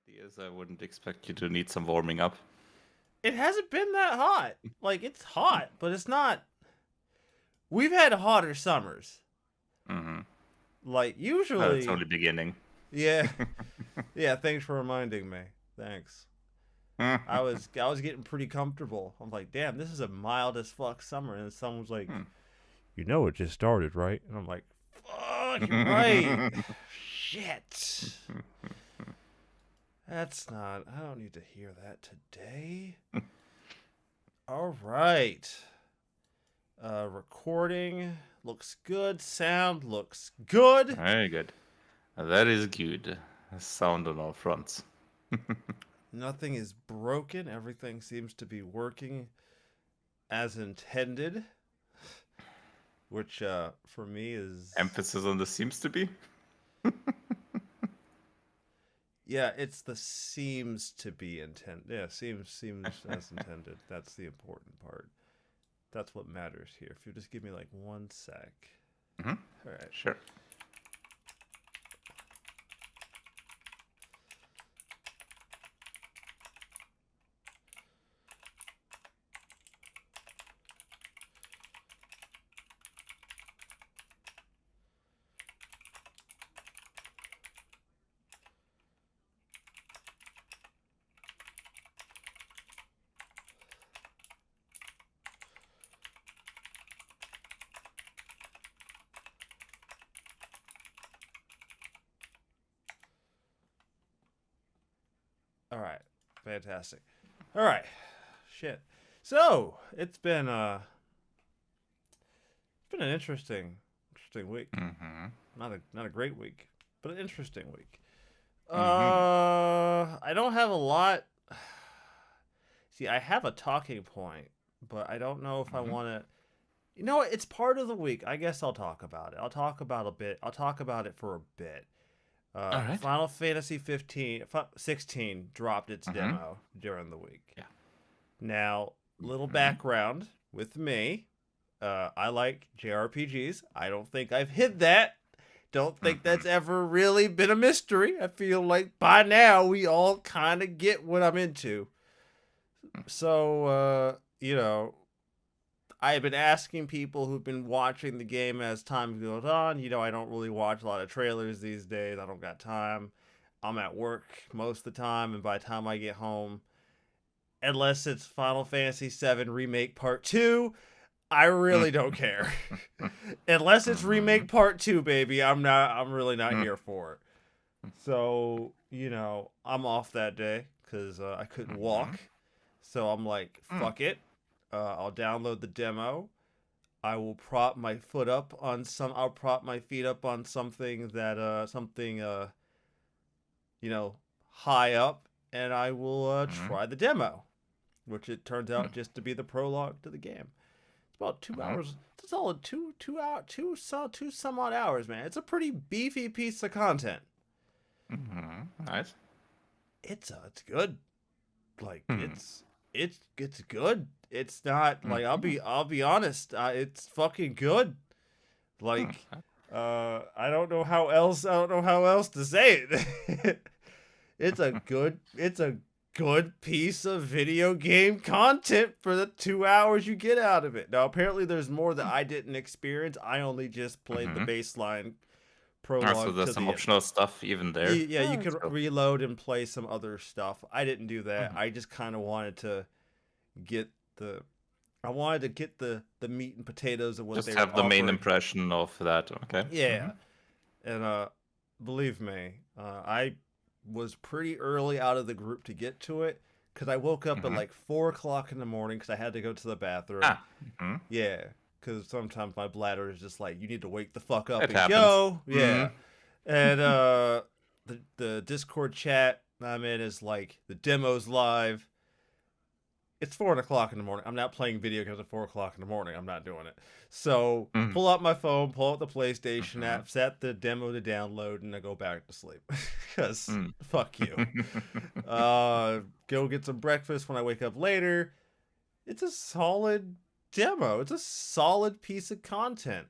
Is I wouldn't expect you to need some warming up. It hasn't been that hot. Like, it's hot, but it's not. We've had hotter summers. Mm-hmm. Like, It's usually. only beginning. Yeah. Yeah, thanks for reminding me. Thanks. I was getting pretty comfortable. I'm like, damn, this is a mild as fuck summer. And someone's like, you know it just started, right? And I'm like, fuck, you're right. Shit. That's not. I don't need to hear that today. All right. Recording looks good. Sound looks good. Very good. That is good. Sound on all fronts. Nothing is broken. Everything seems to be working as intended. Which, for me, is. Emphasis on the seems to be. Yeah, it's the seems to be intended. Yeah, seems as intended. That's the important part. That's what matters here. If you just give me like 1 sec. Mm-hmm. All right. Sure. All right. Fantastic. All right. Shit. So it's been an interesting week. Mm-hmm. Not a great week, but an interesting week. Mm-hmm. I don't have a lot. See, I have a talking point, but I don't know if I Mm-hmm. want to. You know what? It's part of the week. I guess I'll talk about it. I'll talk about a bit. I'll talk about it for a bit. All right. Final Fantasy 16 dropped its Mm-hmm. demo during the week. Yeah. Now, little Mm-hmm. background with me. I like JRPGs. I don't think I've hid that. Don't think Mm-hmm. that's ever really been a mystery. I feel like by now we all kind of get what I'm into. So, I have been asking people who've been watching the game as time goes on. I don't really watch a lot of trailers these days. I don't got time. I'm at work most of the time, and by the time I get home, unless it's Final Fantasy VII Remake Part 2, I really don't care. Unless it's Mm-hmm. Remake Part 2, baby, I'm really not here for it. So, I'm off that day because I couldn't Mm-hmm. walk. So I'm like, Mm-hmm. fuck it. I'll download the demo. I will prop my foot up on some. I'll prop my feet up on something that you know, high up, and I will Mm-hmm. try the demo, which it turns out just to be the prologue to the game. It's about 2 hours. It's a solid two some odd hours, man. It's a pretty beefy piece of content. Mm-hmm. Nice. It's good. Like Hmm. it's good. It's not like Mm-hmm. I'll be honest. It's fucking good. Hmm. Like I don't know how else to say it. It's a good piece of video game content for the 2 hours you get out of it. Now apparently there's more that I didn't experience. I only just played the Mm-hmm. baseline So prologue there's to some the optional stuff even there. yeah, you Oh, can that's cool. reload and play some other stuff. I didn't do that. Mm-hmm. I just kind of wanted to get the I wanted to get the meat and potatoes of what Just they were have the main offering. impression of that. Okay. Mm-hmm. Yeah, and believe me, I was pretty early out of the group to get to it because I woke up at Mm-hmm. like 4 o'clock in the morning because I had to go to the bathroom. Ah. Mm-hmm. Yeah, because sometimes my bladder is just like you need to wake the fuck up It and happens. go. Mm-hmm. Yeah, and the Discord chat I'm in is like the demo's live. It's 4 o'clock in the morning. I'm not playing video games at 4 o'clock in the morning. I'm not doing it. So Mm-hmm. pull out my phone, pull out the PlayStation Mm-hmm. app, set the demo to download, and I go back to sleep. Cause Mm. fuck you. Go get some breakfast when I wake up later. It's a solid demo. It's a solid piece of content.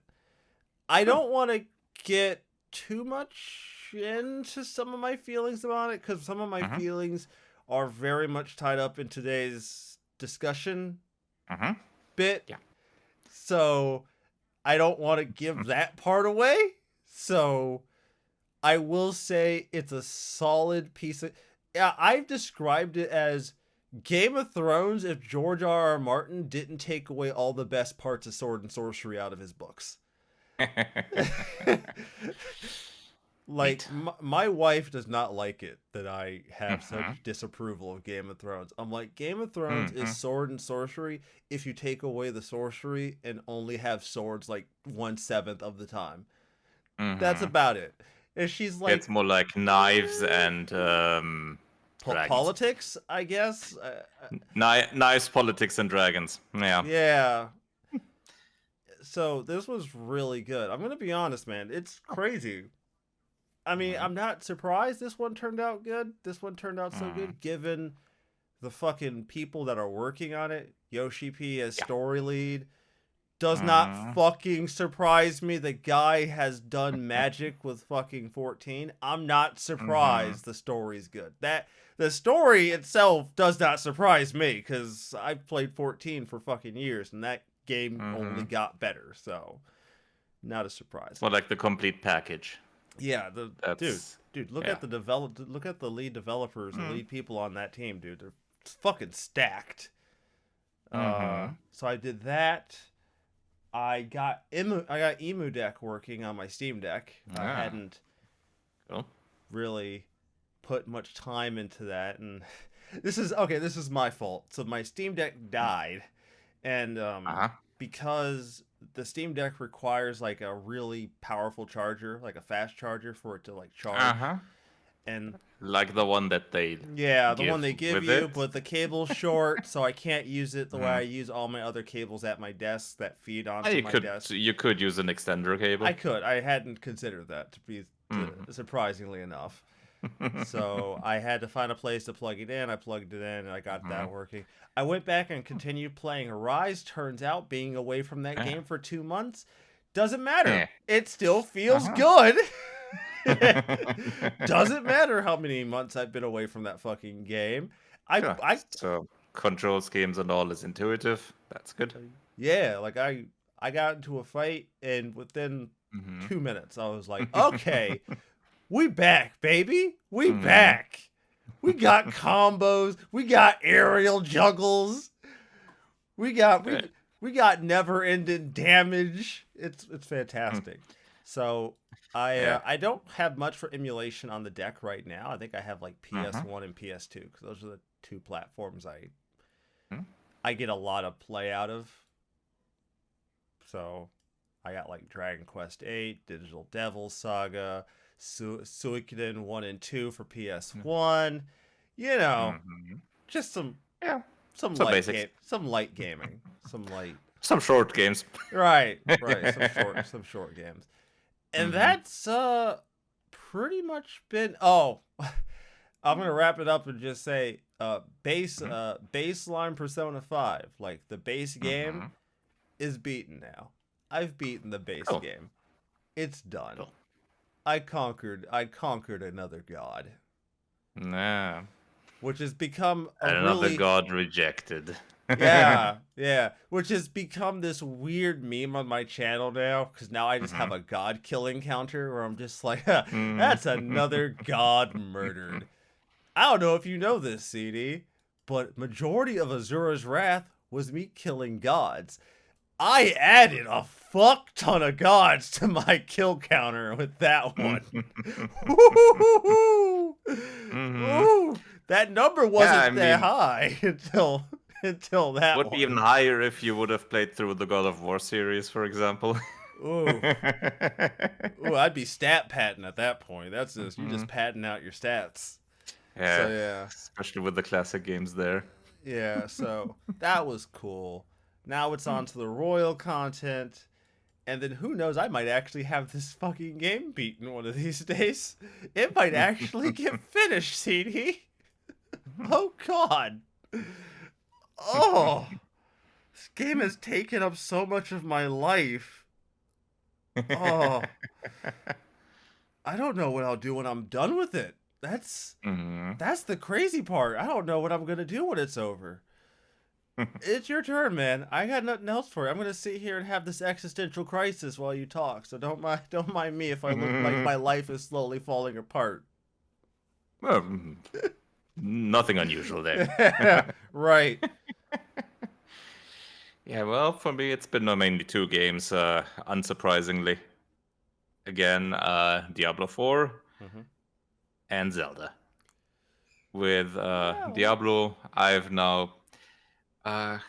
I Cool. don't want to get too much into some of my feelings about it because some of my Mm-hmm. feelings are very much tied up in today's discussion Mm-hmm. bit. Yeah. So I don't want to give that part away. So I will say it's a solid piece of. Yeah, I've described it as Game of Thrones if George R. R. Martin didn't take away all the best parts of sword and sorcery out of his books. Like Neat. my wife does not like it that I have Mm-hmm. such disapproval of Game of Thrones. I'm like, Game of Thrones is Mm-hmm. sword and sorcery if you take away the sorcery and only have swords like 1/7 of the time. That's Mm-hmm. about it. And she's It's like, more like knives eh, and dragons. politics, I guess. Knives, politics, and dragons. Yeah. Yeah. So this was really good. I'm gonna be honest, man. It's crazy. I mean, Mm-hmm. I'm not surprised this one turned out good. This one turned out so Mm-hmm. good, given the fucking people that are working on it. Yoshi P as Yeah. story lead. Does not Mm-hmm. fucking surprise me. The guy has done magic with fucking 14. I'm not Mm-hmm. surprised the story's good. That the story itself does not surprise me because I've played 14 for fucking years and that game only Mm-hmm. got better. So not a surprise. It's more like the complete package. Yeah, the dude, That's look yeah. at look at the lead developers, the Mm. lead people on that team, dude. They're fucking stacked. Mm-hmm. So I did that. I got Emu Deck working on my Steam Deck. I Yeah. hadn't Cool. really put much time into that, and this is okay. This is my fault. So my Steam Deck died, and Uh-huh. because the Steam Deck requires like a really powerful charger, like a fast charger for it to like charge, Uh-huh. and Like the one that they yeah, the one give they give with you, it. but the cable's short, so I can't use it the way Mm-hmm. I use all my other cables at my desk that feed Ah, onto You my could desk. you could use an extender I cable. could. I hadn't considered that Mm-hmm. surprisingly enough. So I had to find a place to plug it in. I plugged it in and I got Mm-hmm. that working. I went back and continued playing Arise. Turns out being away from that Yeah. game for 2 months doesn't matter. Yeah. It still feels Uh-huh. good. Doesn't matter how many months I've been away from that fucking game. I Sure. I So control schemes and all is intuitive. That's good. yeah, like I got into a fight and within Mm-hmm. 2 minutes I was like, okay, we back, baby. We Mm-hmm. back. We got combos. We got aerial juggles. We got Good. we got never ending damage. It's Mm. fantastic. So Yeah. I don't have much for emulation on the deck right now. I think I have like Mm-hmm. PS1 and PS2 because those are the two platforms Mm-hmm. I get a lot of play out of. So I got like Dragon Quest 8, Digital Devil Saga, Suikoden 1 and 2 for PS1. You know, Mm-hmm. just Yeah. some Some light basics. game, some light gaming, some light. Some short games. Right, some short games. And Mm-hmm. that's pretty much been I'm going to wrap it up and just say baseline Persona 5, like the base game Mm-hmm. is beaten now. I've beaten the base Cool. game. It's done. Cool. I conquered another god, Nah. which has become a Another really god rejected. yeah, which has become this weird meme on my channel now cuz now I just have Mm-hmm. a god killing counter where I'm just like Mm. that's another god murdered. I don't know if you know this, CD, but majority of Azura's Wrath was me killing gods. I added a fuck ton of gods to my kill counter with that one. Woo! Mm-hmm. Ooh, that number Yeah, I wasn't that mean, high until that would be even one. higher if you would have played through the God of War series, for example. Ooh, ooh, I'd be stat patting at that point. That's just you Mhm. just patting out your stats. So Yeah, yeah, especially with the classic games there. yeah. So that was cool. Now it's Hmm. on to the royal content. And then who knows, I might actually have this fucking game beaten one of these days. It might actually get finished, CD. Oh god. Oh, this game has taken up so much of my life. Oh, I don't know what I'll do when I'm done with it. Hmm. That's the crazy part. I don't know what I'm gonna do when it's over. It's your turn, man. I got nothing else for you. I'm gonna sit here and have this existential crisis while you talk. So don't mind me if I look like my life is slowly falling apart. Well, nothing unusual there. Right. Yeah, well, for me, it's been mainly two games, unsurprisingly. Again, Diablo 4 Mm-hmm. and Zelda. With Well. Diablo, I've now. Uh,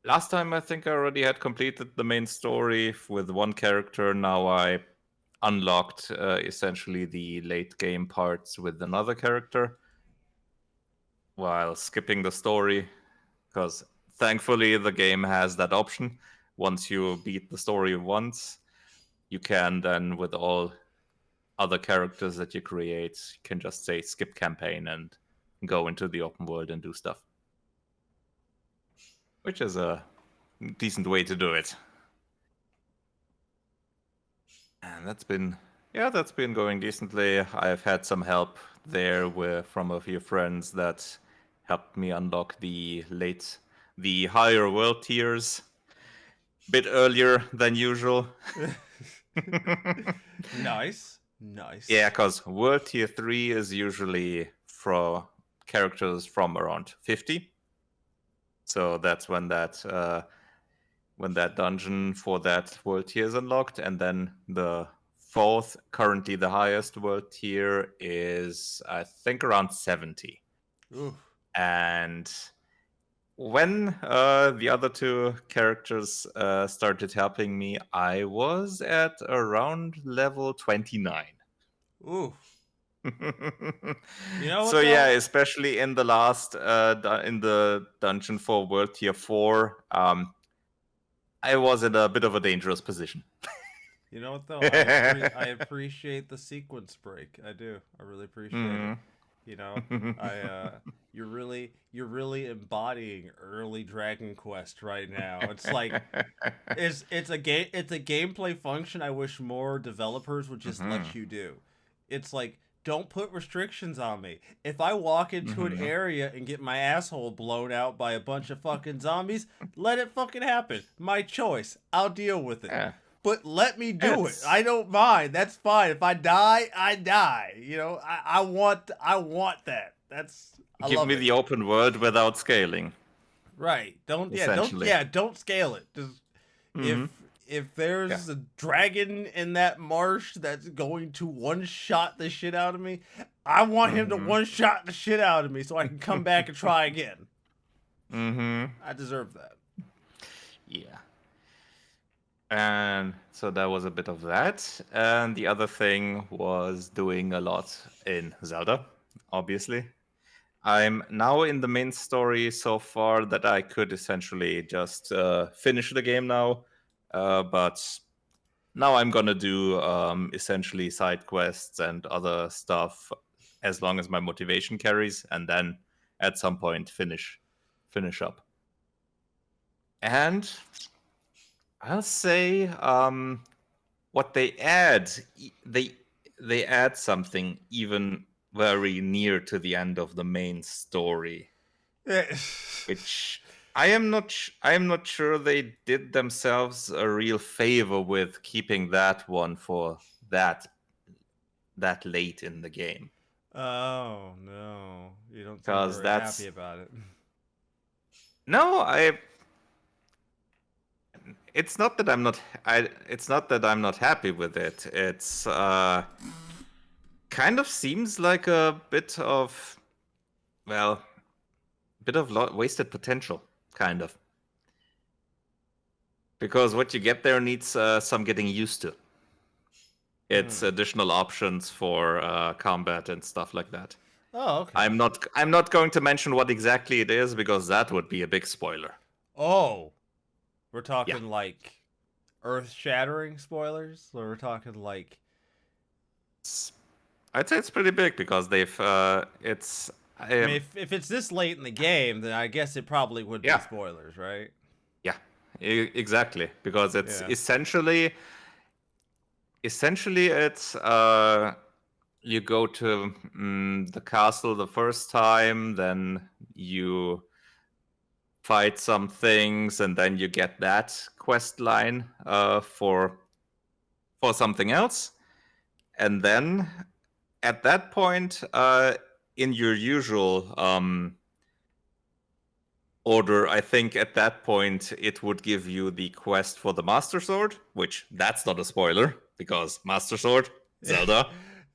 last time, I think I already had completed the main story with one character. Now I unlocked essentially the late game parts with another character while skipping the story, because thankfully the game has that option. Once you beat the story once, you can then, with all other characters that you create, you can just say skip campaign and go into the open world and do stuff, which is a decent way to do it. And that's been going decently. I've had some help there from a few friends that helped me unlock the higher world tiers a bit earlier than usual. Nice. Yeah, Nice. because World Tier 3 is usually for characters from around 50. So that's when that dungeon for that world tier is unlocked. And then the fourth, currently the highest world tier, is I think around 70. Ooh. And when the other two characters started helping me, I was at around level 29. Ooh. You know So what yeah, though? especially in the in the dungeon for World Tier 4, I was in a bit of a dangerous position. You know what though? I Mhm. appreciate the sequence break. I do. I really appreciate it. You know, I you're really embodying early Dragon Quest right now. It's like it's a gameplay function I wish more developers would just let Mhm. you do. It's like don't put restrictions on me. If I walk into an Mhm. area and get my asshole blown out by a bunch of fucking zombies, let it fucking happen. My choice. I'll deal with it. Yeah, But let me do it. it's I don't mind. That's fine. If I die, I die. You know, I want that. That's I give love me it. the open world without scaling, Right. essentially. Don't scale it. Just if Hmm. if Yeah. there's a dragon in that marsh that's going to one shot the shit out of me, I want him to Hmm. one shot the shit out of me so I can come back and try again. Hmm. I deserve that. Yeah. And so that was a bit of that. And the other thing was doing a lot in Zelda, obviously. I'm now in the main story so far that I could essentially just finish the game now. But now I'm gonna do essentially side quests and other stuff as long as my motivation carries, and then at some point finish up. And I'll say what they add, they add something even very near to the end of the main story, which I am not sure they did themselves a real favor with keeping that one for that that late in the game, Oh no. You don't seem because very happy that's about it. no I it's not that it's not that I'm not happy with it. It's kind of seems like a bit of, well, wasted potential, kind of, because what you get there needs some getting used to. It's Hmm. additional options for combat and stuff like that. Oh, okay. I'm not going to mention what exactly it is because that would be a big spoiler. Oh, we're Yeah, talking like earth-shattering spoilers, or we're talking like it's, I'd say it's pretty big because they've it's I mean, I, if it's this late in the game, then I guess it probably would be yeah, spoilers, right? yeah, exactly, because it's Yeah. essentially it's you go to the castle the first time, then you fight some things, and then you get that quest line for something else, and then at that point, in your usual order, I think at that point it would give you the quest for the Master Sword, which that's not a spoiler because Master Sword, Zelda.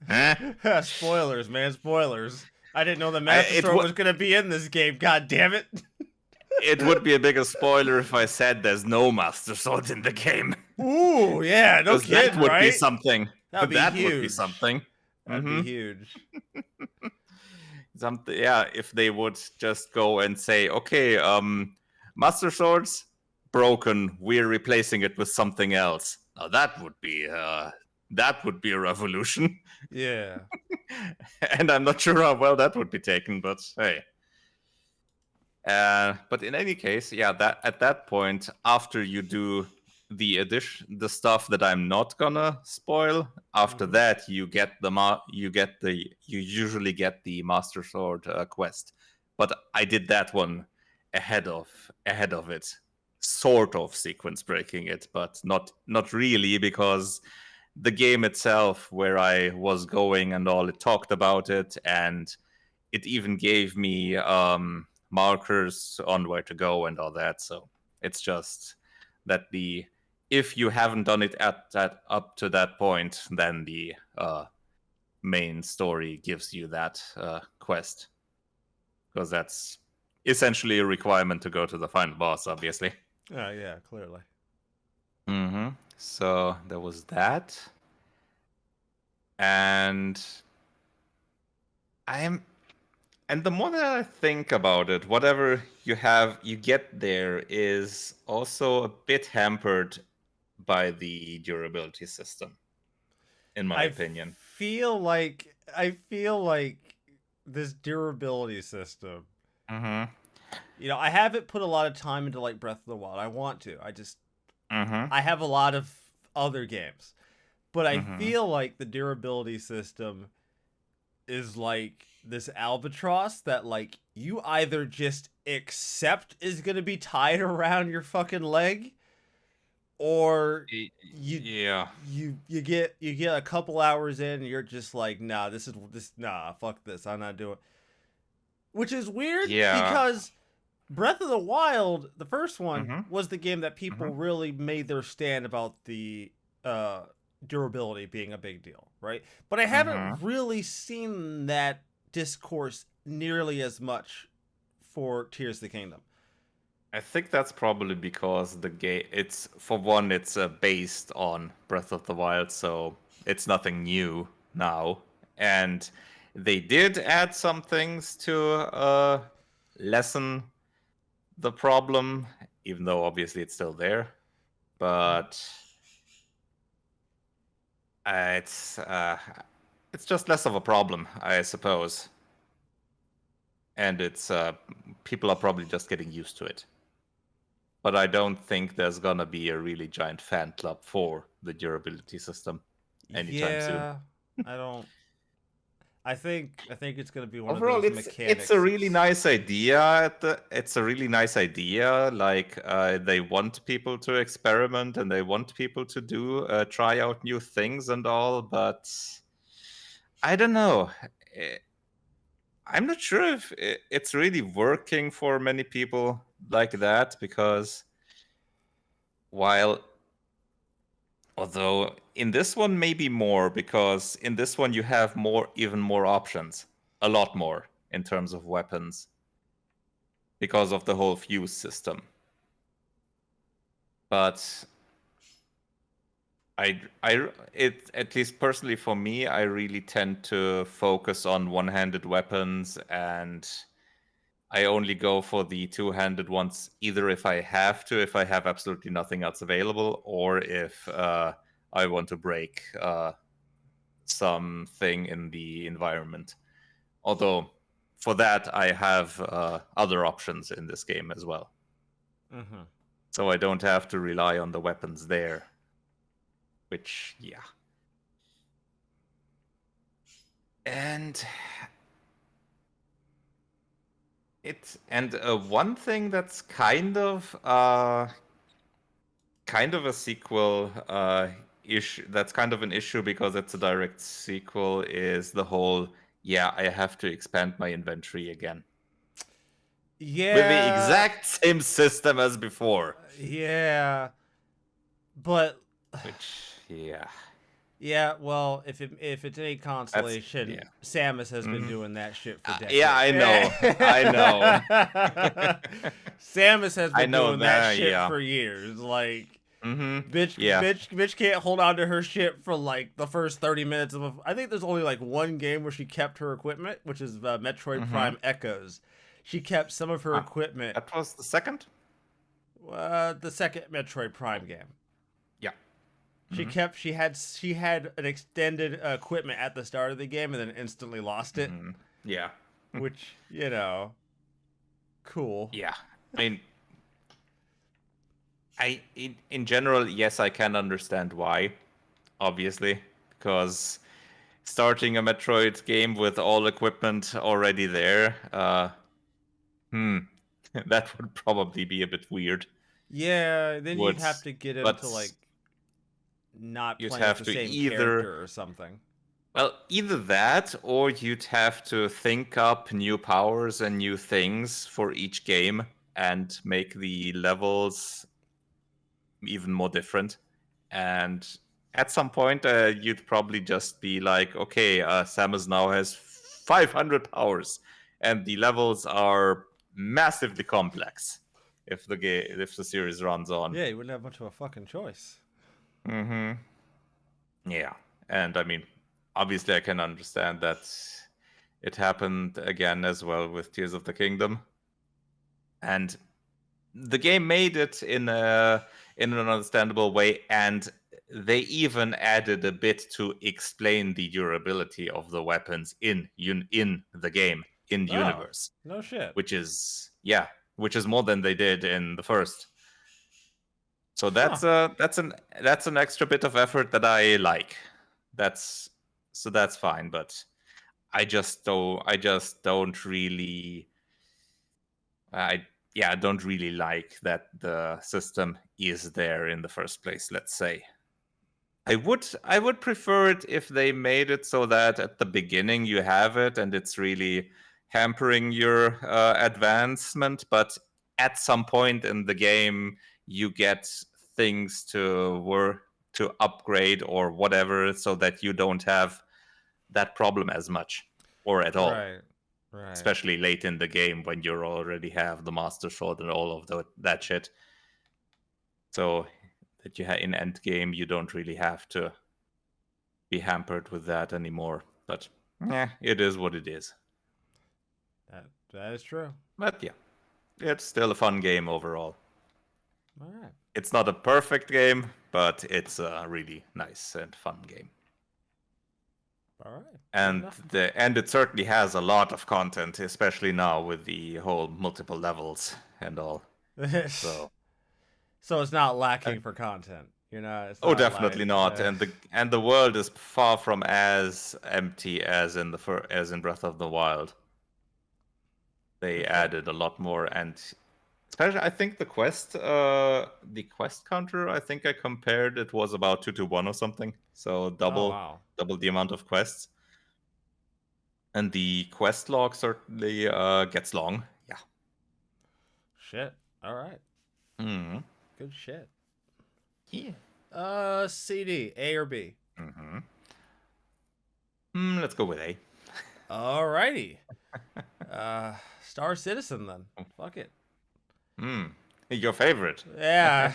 Eh? Spoilers, man, spoilers. I didn't know the I, Master it Sword w- was gonna be in this game. God damn it! it would be a bigger spoiler if I said there's no Master Sword in the game, Ooh, yeah, no because that kidding, would be right? something. That'd be That would be huge. something. That'd Mm-hmm. be huge. Something, yeah. If they would just go and say, okay, Master Swords broken, we're replacing it with something else. Now that would be a revolution. Yeah. And I'm not sure how well that would be taken, but hey. But in any case, yeah, that at that point, after you do the stuff that I'm not gonna spoil, after Mm-hmm. that you usually get the Master Sword quest. But I did that one ahead of it, sort of sequence breaking it, but not really, because the game itself, where I was going and all, it talked about it, and it even gave me markers on where to go and all that. So it's just that the if you haven't done it at that up to that point, then the main story gives you that quest, because that's essentially a requirement to go to the final boss, obviously. Yeah, clearly. So there was that, and I'm and the more that I think about it, whatever you get there is also a bit hampered by the durability system, in my I opinion. feel like this durability system. Mm-hmm. I haven't put a lot of time into like Breath of the Wild. I want to. Mm-hmm. I have a lot of other games, but I Mm-hmm. feel like the durability system is like this albatross that like you either just accept is going to be tied around your fucking leg, or you Yeah. you get a couple hours in and you're just like, nah, nah, fuck this, I'm not doing. Which is weird Yeah. because Breath of the Wild, the first one, Mm-hmm. was the game that Mm-hmm. people really made their stand about the uh, durability being a big deal, right? But I Mm-hmm. haven't really seen that discourse nearly as much for Tears of the Kingdom. I think that's probably because the game, it's for one, it's based on Breath of the Wild, so it's nothing new now. And they did add some things to lessen the problem, even though obviously it's still there. But uh, it's uh, it's just less of a problem, I suppose. And it's people are probably just getting used to it. But I don't think there's gonna be a really giant fan club for the durability system anytime soon. Yeah, I don't. I think it's gonna be one of Overall, those it's a mechanics. really nice idea. It's a really nice idea. Like they want people to experiment and they want people to do try out new things and all. But I don't know. Eh, I'm not sure if it's really working for many people like that, because while although in this one maybe more, because in this one you have even more options, a lot more in terms of weapons, because of the whole fuse system. But it, at least personally for me, I really tend to focus on one-handed weapons, and I only go for the two-handed ones either if I have to, if I have absolutely nothing else available, or if I want to break something in the environment. Although for that I have other options in this game as well, Mm-hmm. so I don't have to rely on the weapons there. Which, yeah. And one thing that's kind of a sequel issue, that's kind of an issue because it's a direct sequel, is the whole, yeah, I have to expand my inventory again with the Yeah, exact same system as before. yeah, but Which, yeah, yeah. Well, if it's any that's yeah. consolation, Samus has been Mhm. doing that shit for Yeah, decades. I know, I know, Samus has I been know doing that that. shit Yeah, for years. Like, yeah. bitch can't hold on to her shit for like the first 30 minutes of. I think there's only like one game where she kept her equipment, which is Metroid Mm-hmm. Prime Echoes. She kept some of her Ah, equipment. that was the second. The second Metroid Prime game. Yeah. She Mm-hmm. kept. She had an extended equipment at the start of the game and then instantly lost it, Mm-hmm. Yeah. which cool. Yeah. I mean, in general, yes, I can understand why. Obviously, because starting a Metroid game with all equipment already there, hmm, that would probably be a bit weird. Yeah, then you'd Would, have to get but into like not you'd playing as have the to same either, character or something. well, either that or you'd have to think up new powers and new things for each game and make the levels even more different. And at some point, you'd probably just be like, okay, Samus now has 500 powers, and the levels are massively complex if the series runs on. Yeah, you wouldn't have much of a fucking choice. Hmm. Yeah, and I mean, obviously, I can understand that it happened again as well with Tears of the Kingdom, and the game made it in an understandable way, and they even added a bit to explain the durability of the weapons in the game in the Oh, universe, no shit. which is which is more than they did in the first. So Huh. that's an extra bit of effort that I like. That's that's fine, but I just don't really I I don't really like that the system is there in the first place, let's say. I would prefer it if they made it so that at the beginning you have it and it's really hampering your advancement, but at some point in the game you get things to upgrade or whatever so that you don't have that problem as much or at all, Right. Right. especially late in the game when you already have the master sword and all of that shit. So that in end game you don't really have to be hampered with that anymore. But yeah, it is what it is. That is true. But yeah, it's still a fun game overall. All right. It's not a perfect game, but it's a really nice and fun game. All right. Good And enough. it certainly has a lot of content, especially now with the whole multiple levels and all. So So it's not uh, lacking for content. It's oh, not like definitely not. And the world is far from as empty as in as in Breath of the Wild. for They sure. added a lot more, and especially I think the quest counter. I think I compared it was about 2 to 1 or something. So Oh wow. double the amount of quests, and the quest log certainly gets long. Yeah. Shit. All right. Hmm. Good shit. Yeah. CD, A or B? Hmm. Let's go with A. Alrighty. Star Citizen then. Fuck it. Hmm. Your favorite. Yeah.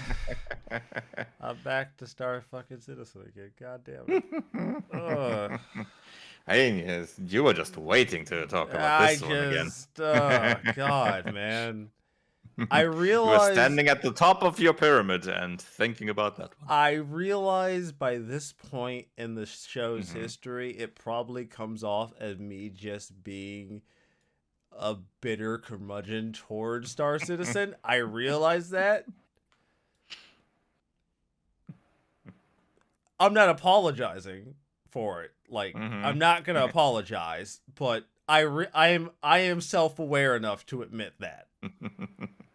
I'm back to Star fucking Citizen again. God damn it. Ugh. Yes, you were just waiting to talk about I this one again. just, oh god, man. I You were realize, standing at the top of your pyramid and thinking about that one. I realize by this point in the show's Hmm. history, it probably comes off as me just being a bitter curmudgeon towards Star Citizen. I realize that. I'm not apologizing. for it. Like, I'm Mm-hmm. not gonna apologize, but I am self-aware enough to admit that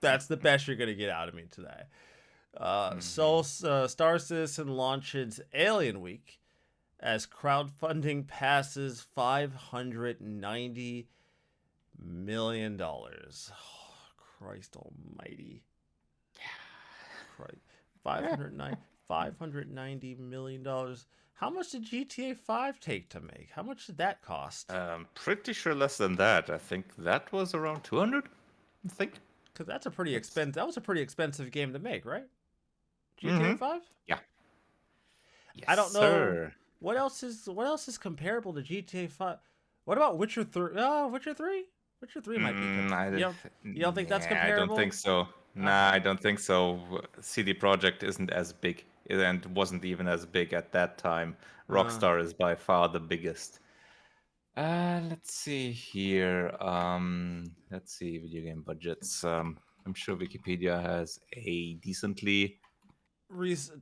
that's the best you're gonna get out of me today. Mm-hmm. Star Citizen launches Alien Week as crowdfunding passes $590 million. Oh, Christ Almighty! Christ, Yeah. 590 million dollars. How much did GTA 5 take to make? How much did that cost? Pretty sure less than that. I think that was around 200. I think Because that's a pretty that's. expensive. That was a pretty expensive game to make, right? GTA Mm-hmm. 5. Yeah. I Yes, don't know sir. what else is comparable to GTA 5. What about Witcher 3? Oh, Witcher 3. Witcher 3 might be. You don't think that's Nah, I don't think comparable? so. Nah, Okay. I don't think so. CD Projekt isn't as big, and wasn't even as big at that time. Uh, Rockstar is by far the biggest. Let's see here. Let's see video game budgets. I'm sure Wikipedia has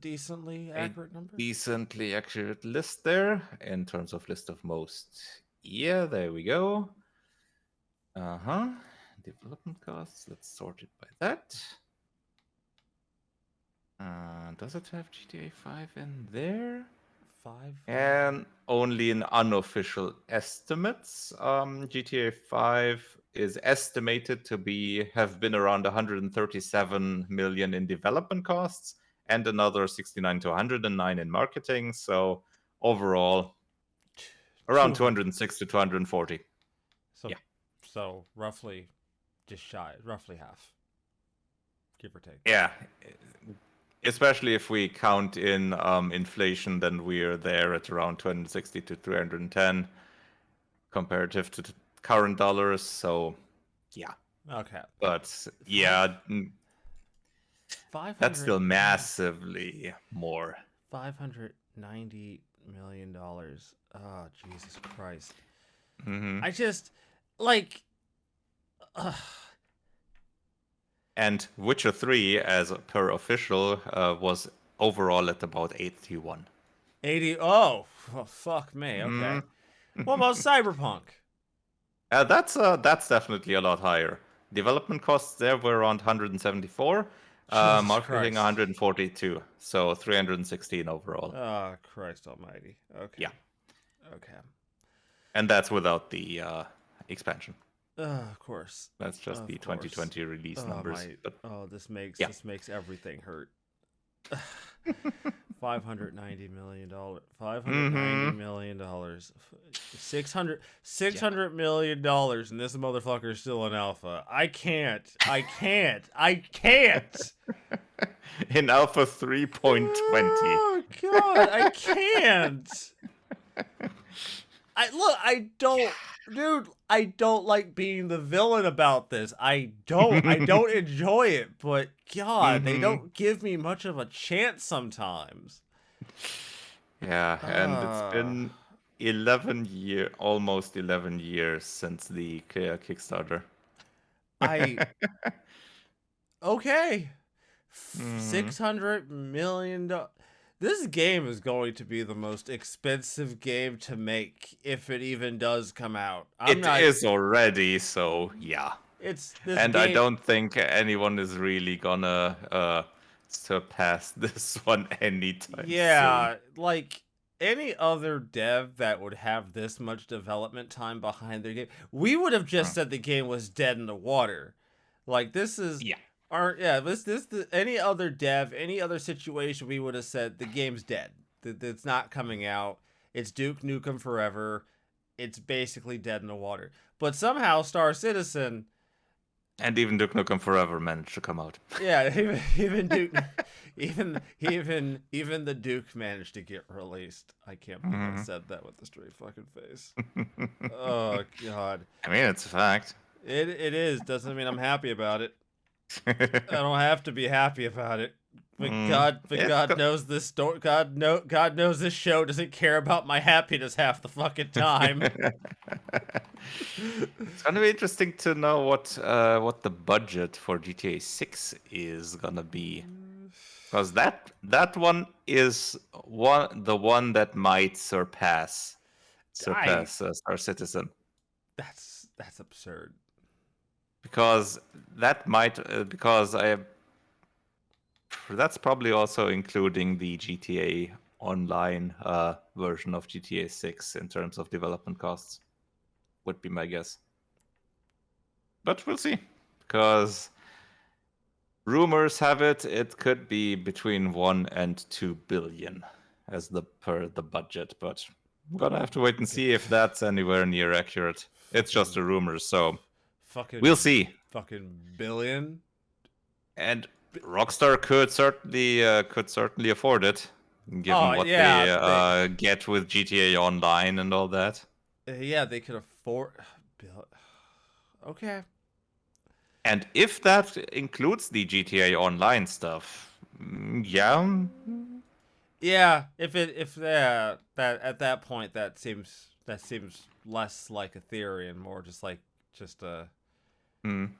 Decently a accurate number. decently accurate list there in terms of list of most. Yeah, there we go. Uh-huh. Development costs. Let's sort it by that. Does it have GTA 5 in there? 5. And only in unofficial estimates, GTA 5 is estimated to have been around 137 million in development costs and another 69 to 109 in marketing. So overall, around 200. 206 to 240. So, Yeah. so roughly, just shy, roughly half, give or take. Yeah. Especially if we count in inflation, then we're there at around 260 to 310 comparative to current dollars. So, yeah. Okay. But Five yeah, five that's hundred still nine massively more. $590 million. Oh, Jesus Christ. Hmm. I just like And Witcher 3, as per official, was overall at about 81. 80. Oh, fuck me. Okay. Mm. What about Cyberpunk? That's definitely a lot higher. Development costs there were around 174, Jesus marketing Christ. 142, so 316 overall. Oh, Christ almighty. Okay. Yeah, Okay. and that's without the expansion. Of course. That's just the Of course. 2020 release Oh numbers. my. But Oh, yeah. this makes everything hurt. $590 million. $590 Mm-hmm. million. 600 Yeah. $600 million, and this motherfucker is still in alpha. I can't. I can't. I can't. In Alpha 3.20. Oh god, I can't. I don't, dude, I don't like being the villain about this. I don't enjoy it, but god, they Mm-hmm. don't give me much of a chance sometimes. Yeah, and it's Uh been almost 11 years since the Kickstarter. I okay. Mhm. $600 million. This game is going to be the most expensive game to make if it even does come out. I'm It not. is already, so yeah. It's this And I game. don't think anyone is really gonna surpass this one anytime soon. Yeah, like any other dev that would have this much development time behind their game, we would have just Mm. said the game was dead in the water. Like this is Yeah. any other dev, any other situation, we would have said the game's dead. It's not coming out. It's Duke Nukem Forever. It's basically dead in the water. But somehow Star Citizen, And even Duke Nukem Forever managed to come out. yeah, even Duke, even the Duke managed to get released. I can't believe I Mhm. said that with a straight fucking face. Oh god, I mean, it's a fact. it is. Doesn't mean I'm happy about it. I don't have to be happy about it. Mm, But it's God knows this story. God knows this show doesn't care about my happiness half the fucking time. It's gonna be interesting to know what the budget for GTA 6 is gonna be. Because that one is the one that might I surpass Star Citizen. that's absurd. Because that might because I that's probably also including the GTA Online version of GTA 6 in terms of development costs. Would be my guess. But we'll see. Because rumors have it could be between 1 and 2 billion as per the budget, but I'm gonna have to wait and see if that's anywhere near accurate. It's just a Fucking rumor, so we'll fucking see. fucking billion. And Rockstar could certainly afford it, given Oh what yeah, they they get with GTA Online and all that. yeah, they could afford. Okay. And if that includes the GTA Online stuff, yeah, Yeah, if that at that point that seems less like a theory and more just like just mm,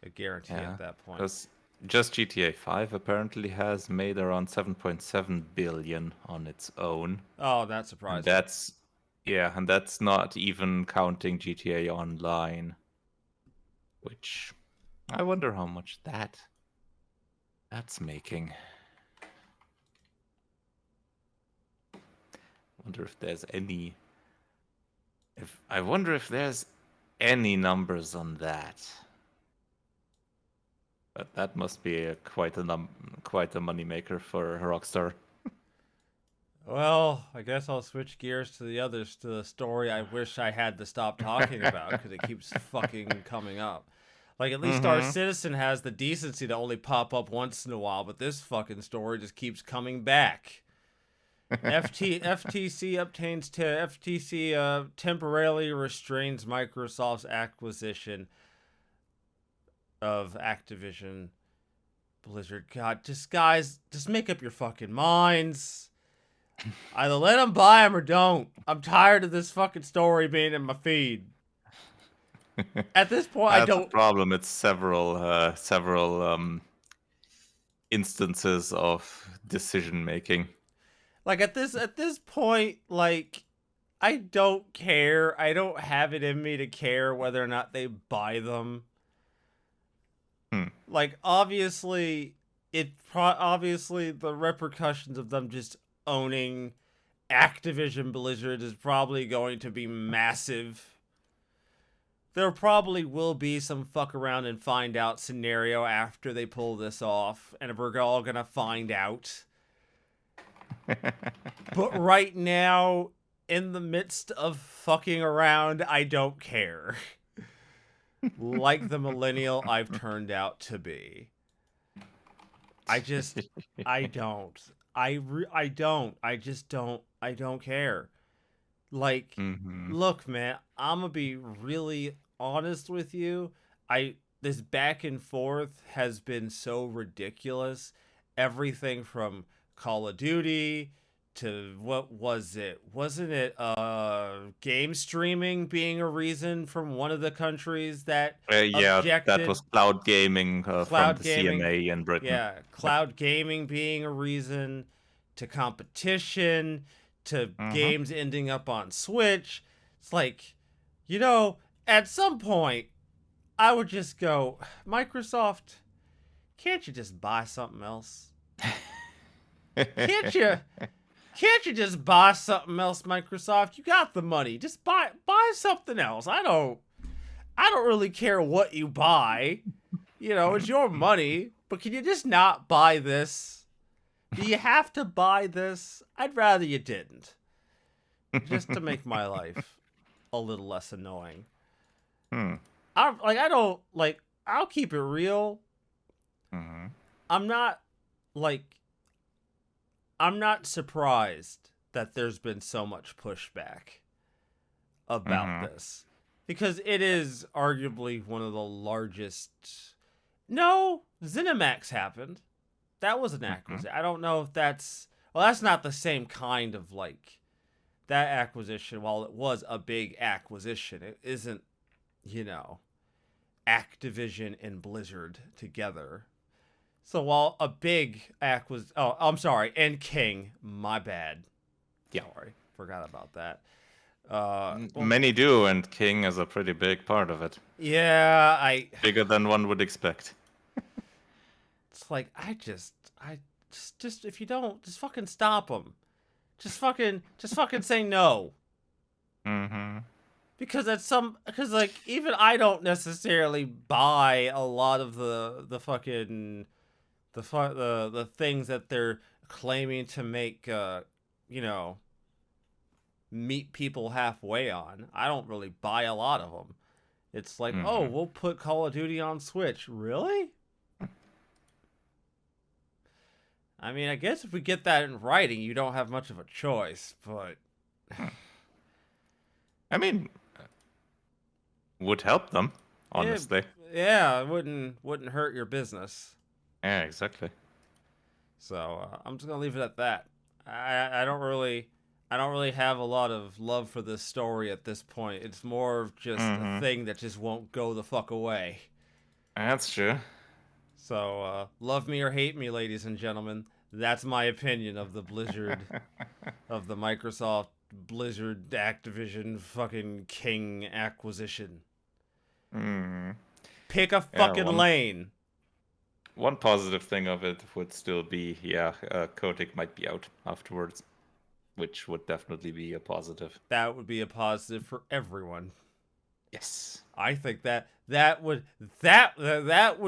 a guarantee yeah, at that point. because just GTA 5 apparently has made around 7.7 billion on its own, Oh, that's and surprising. that's not even counting GTA Online, which I wonder how much that's making. Wonder if there's any. If I wonder if there's any numbers on that. But that must be quite a moneymaker for Rockstar. Well, I guess I'll switch gears to the story I wish I had to stop talking about because it keeps fucking coming up. Like, at least Star Mm-hmm. Citizen has the decency to only pop up once in a while, but this fucking story just keeps coming back. FTC temporarily restrains Microsoft's acquisition of Activision Blizzard. God, just make up your fucking minds. Either let them buy them or don't. I'm tired of this fucking story being in my feed. At this point, I That's a don't problem. It's several instances of decision making. like at this point like I don't care. I don't have it in me to care whether or not they buy them. Hmm. Like obviously the repercussions of them just owning Activision Blizzard is probably going to be massive. There probably will be some fuck around and find out scenario after they pull this off, and we're all gonna find out. But right now, in the midst of fucking around, I don't care. Like the millennial I've turned out to be. I just, I don't. I don't. I don't care. Like, Mm-hmm. look, man, I'm gonna be really honest with you. This back and forth has been so ridiculous. Everything from Call of Duty to what was it? Wasn't it game streaming being a reason from one of the countries that Yeah, that objected? was cloud gaming from Cloud the gaming, CMA in Britain. yeah, Yep. cloud gaming being a reason, to competition, to Mm-hmm. games ending up on Switch. It's like, at some point, I would just go, Microsoft, can't you just buy something else? Can't you? Can't you just buy something else, Microsoft? You got the money. Just buy something else. I don't really care what you buy. It's your money, but can you just not buy this? Do you have to buy this? I'd rather you didn't. Just to make my life a little less annoying. Hmm. I don't like I'll keep it real. Mm-hmm. I'm not like I'm not surprised that there's been so much pushback about Mm-hmm. this because it is arguably one of the largest. No, ZeniMax happened. That was an Mm-hmm. acquisition. I don't know if that's not the same kind of like that acquisition. While it was a big acquisition, it isn't, you know, Activision and Blizzard together. So while a big was, oh, I'm sorry, and King, my bad. Yeah. Sorry, forgot about that. Well, Many do, and King is a pretty big part of it. yeah, Bigger than one would expect. it's like I just if you don't, just fucking stop them. Just fucking say no. Mm-hmm. Because because like even I don't necessarily buy a lot of the fucking the things that they're claiming to make you know, meet people halfway on. I don't really buy a lot of them. It's like, "Oh, Mm-hmm. we'll put Call of Duty on Switch." Really? I mean, I guess if we get that in writing, you don't have much of a choice, but I mean, would help them, it, honestly. yeah, it wouldn't hurt your business. Yeah, exactly. So I'm just gonna leave it at that. I don't really have a lot of love for this story at this point. It's more of just a Mm-hmm. thing that just won't go the fuck away. That's true. So love me or hate me, ladies and gentlemen. That's my opinion of the Blizzard, of the Microsoft Blizzard Activision fucking King acquisition. Mm. Pick a Yeah, fucking lane. one positive thing of it would still be, yeah, Kotick might be out afterwards, which would definitely be a positive. That would be a positive for everyone. Yes. I think that would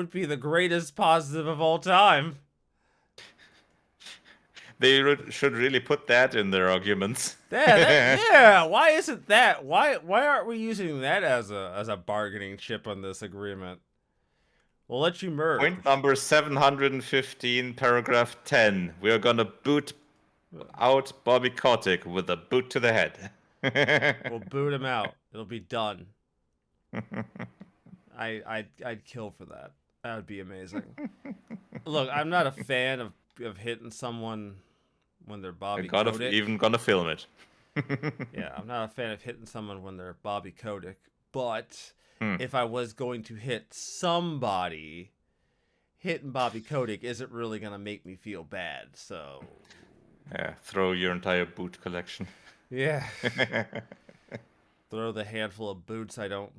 be the greatest positive of all time. They should really put that in their arguments. Yeah. Why isn't that? Why aren't we using that as a bargaining chip on this agreement? We'll let you merge. Point number 715, paragraph 10. We are gonna boot out Bobby Kotick with a boot to the head. We'll boot him out. It'll be done. I'd kill for that. That would be amazing. Look, I'm not a fan of hitting someone when they're Bobby Kotick. Even gonna film it. Yeah, I'm not a fan of hitting someone when they're Bobby Kotick. But Hmm. if I was going to hit somebody, hitting Bobby Kotick isn't really gonna make me feel bad. So Yeah, throw your entire boot collection. yeah, throw the handful of boots throw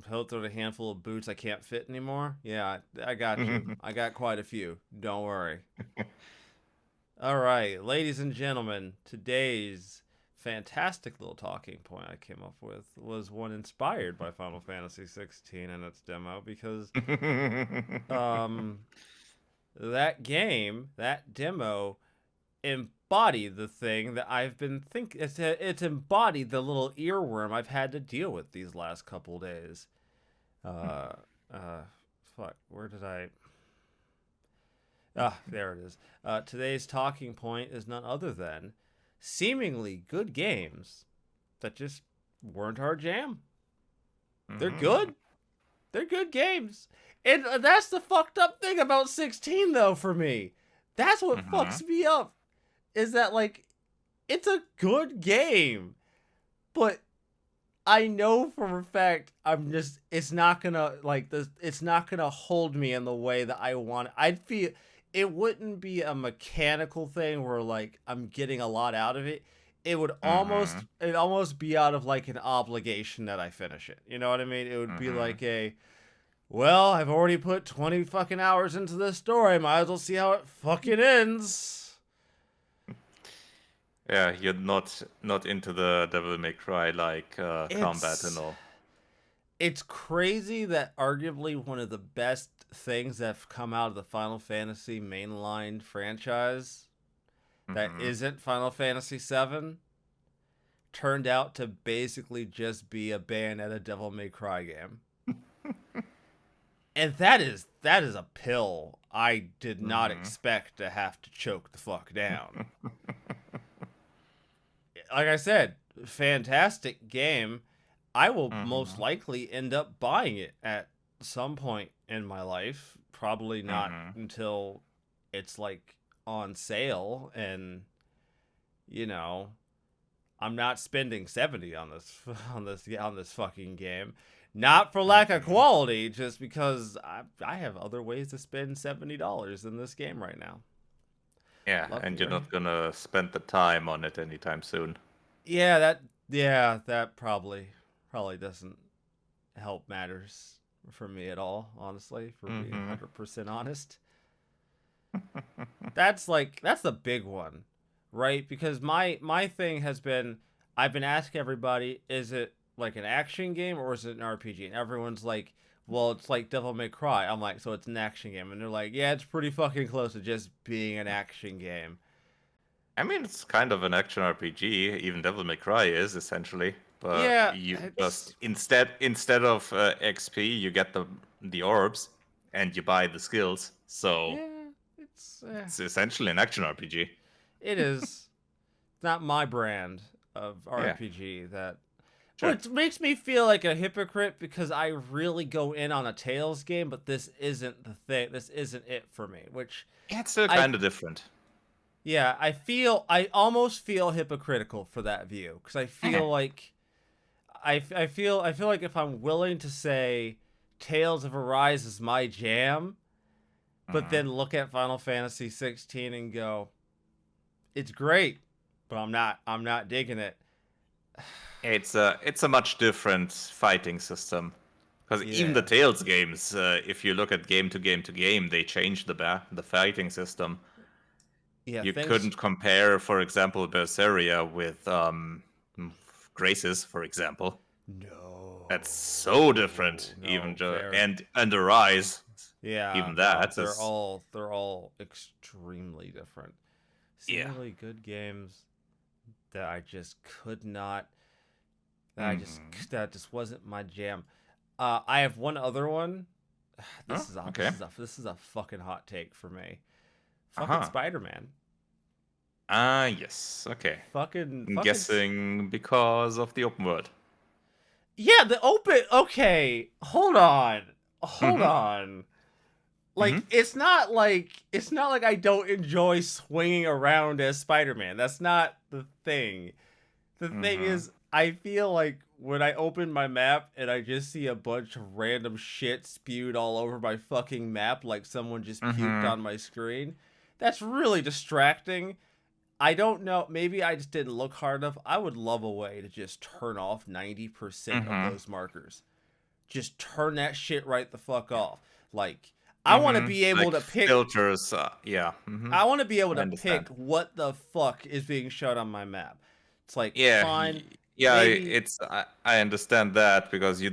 the handful of boots I can't fit anymore. Yeah, I got you. I got quite a few. Don't worry. All right, ladies and gentlemen, today's fantastic little talking point I came up with was one inspired by Final Fantasy 16 and its demo because um that demo embodied the thing that I've been thinking. It's embodied the little earworm I've had to deal with these last couple days. Uh, fuck, where did I? Ah, there it is. Today's talking point is none other than seemingly good games that just weren't our jam. They're good. They're good games. And that's the fucked up thing about 16, though, for me. That's what fucks me up. Is that, like, it's a good game. But I know for a fact it's not gonna, like, it's not gonna hold me in the way that I want. I'd feel, it wouldn't be a mechanical thing where, like, I'm getting a lot out of it. It would almost be out of, like, an obligation that I finish it. You know what I mean? It would be like well, I've already put 20 fucking hours into this story. Might as well see how it fucking ends. Yeah, you're not into the Devil May Cry like combat and all. It's crazy that arguably one of the best things that have come out of the Final Fantasy mainline franchise that isn't Final Fantasy VII turned out to basically just be a Bayonetta Devil May Cry game. And that is a pill I did not expect to have to choke the fuck down. Like I said, fantastic game. I will most likely end up buying it at some point in my life. Probably not until it's like on sale, and you know, I'm not spending 70 on this fucking game. Not for lack of Mhm. quality, just because I have other ways to spend $70 in this game right now. Yeah, and you're Luckily, not gonna spend the time on it anytime soon. yeah, that probably doesn't help matters for me at all. Honestly, for being Mm-hmm. 100% honest, that's the big one, right? Because my thing has been, I've been asking everybody, is it like an action game or is it an RPG? And everyone's like, well, it's like Devil May Cry. I'm like, so it's an action game, and they're like, yeah, it's pretty fucking close to just being an action game. I mean, it's kind of an action RPG. Even Devil May Cry is essentially, but Yeah, you just it's instead of XP, you get the orbs, and you buy the skills. So yeah, it's it's essentially an action RPG. it is not my brand of Yeah, RPG that. sure. Which makes me feel like a hypocrite because I really go in on a Tales game, but this isn't the thing. This isn't it for me. Which Yeah, it's still I, kind of different. yeah, I almost feel hypocritical for that view because I Eh. feel like I feel like if I'm willing to say Tales of Arise is my jam, but Mhm. then look at Final Fantasy 16 and go, it's great, but I'm not digging it. It's a much different fighting system. Because even the Yeah. Tales games, if you look at game to game to game, they changed the fighting system. Yeah, You things. couldn't compare, for example, Berseria with Graces, for example. That's so different, No, fair. and the Rise, Yeah, even no, that is they're all extremely different. yeah. Seemingly good games that I just could not Hmm. that just wasn't my jam. I have one other one. Oh, okay. This is a fucking hot take for me. Fucking Uh-huh. Spider-Man. Ah, yes. Okay. I'm Fucking guessing because of the open world. yeah, the open okay, hold on. Hold Mm-hmm. on. Mm-hmm. Like it's not like I don't enjoy swinging around as Spider-Man. That's not the thing. The thing Mm-hmm. is, I feel like when I open my map and I just see a bunch of random shit spewed all over my fucking map like someone just puked Mm-hmm. on my screen, that's really distracting. I don't know, maybe I just didn't look hard enough. I would love a way to just turn off 90% of Mm-hmm. those markers. Just turn that shit right the fuck off. Like I want to Mm-hmm. be able Like to pick filters. Yeah. Mm-hmm. I want to be able I to understand. pick what the fuck is being shown on my map. It's like Yeah, fine, yeah, maybe I understand that because you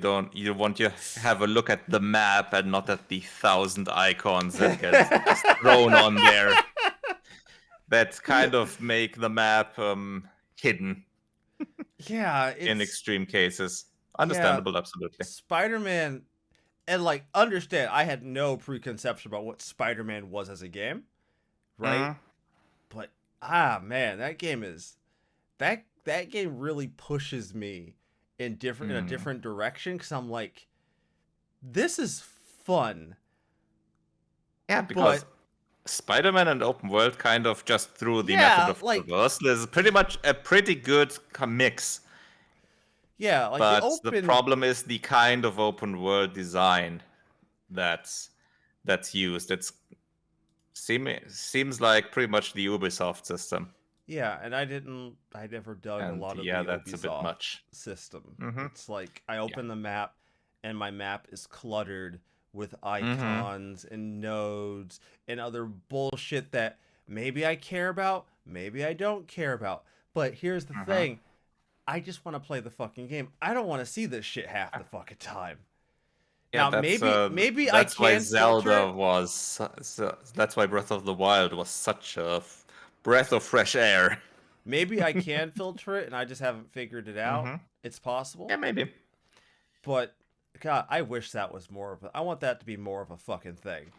want to have a look at the map and not at the thousand icons that get just thrown on there that kind of make the map hidden yeah, in it's extreme cases. yeah, Understandable, absolutely. Spider-Man and like understand I had no preconception about what Spider-Man was as a game, right? Mm-hmm. But man, that game is that game really pushes me in a Mm. different direction cuz I'm like this is fun, Yeah, but because Spider-Man and open world kind of just through the method yeah, of like traversal is pretty much a pretty good mix. yeah, like the But the open problem is the kind of open world design that's that's used. Seems like pretty much the Ubisoft system, yeah, and I never dug a and lot of yeah, the that's a bit Ubisoft much. system. Mm-hmm. It's like I Yeah. open the map and my map is cluttered with Mm-hmm. icons and nodes and other bullshit that maybe I care about, maybe I don't care about. But here's the Mm-hmm. thing, I just want to play the fucking game. I don't want to see this shit half the fucking time. Yeah, Now maybe I that's why can filter Zelda it. was. That's why Breath of the Wild was such a breath of fresh air. Maybe I can filter it and I just haven't figured it out. Mm-hmm. It's possible. Yeah, maybe. But God, I wish that was more of a. I want that to be more of a fucking thing.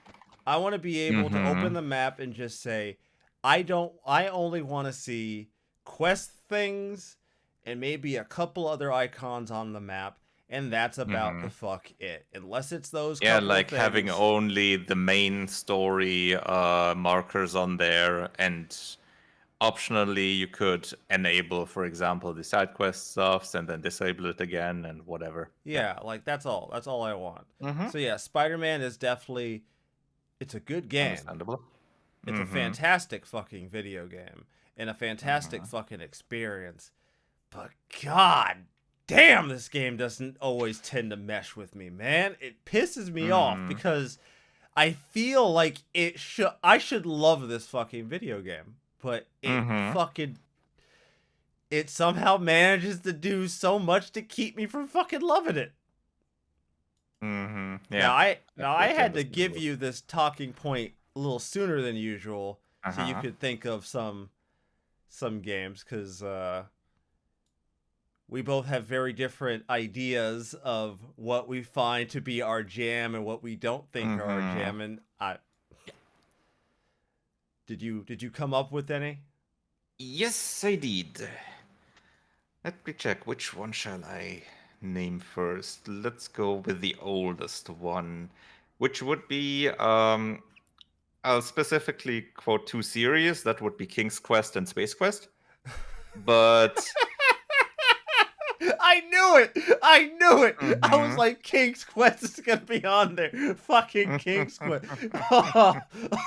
I want to be able to open Mm-hmm. the map and just say, I don't. I only want to see quest things and maybe a couple other icons on the map, and that's about Mm-hmm. the fuck it. Unless it's those Yeah, couple of like having things. only the main story markers on there and optionally you could enable, for example, the side quest stuffs and then disable it again and whatever. Yeah, like that's all. That's all I want. Mm-hmm. So yeah, Spider-Man is definitely it's a good game. Understandable. It's a Mm-hmm. fantastic fucking video game and a fantastic Mm-hmm. fucking experience. But god damn, this game doesn't always tend to mesh with me, man. It pisses me off Mm-hmm. because I feel like I should love this fucking video game, but Mm-hmm. it somehow manages to do so much to keep me from fucking loving it. Mm-hmm. Now Yeah. I Completely had to give understandable. you this talking point a little sooner than usual so you Uh-huh. could think of some games cuz we both have very different ideas of what we find to be our jam and what we don't think are our Mm-hmm. jam. And I did you come up with any? Yes, I did. Let me check. Which one shall I name first? Let's go with the oldest one, which would be I'll specifically quote two series. That would be King's Quest and Space Quest. But I knew it! I knew it! I was mhm. like, King's Quest is gonna be on there. Fucking King's Quest.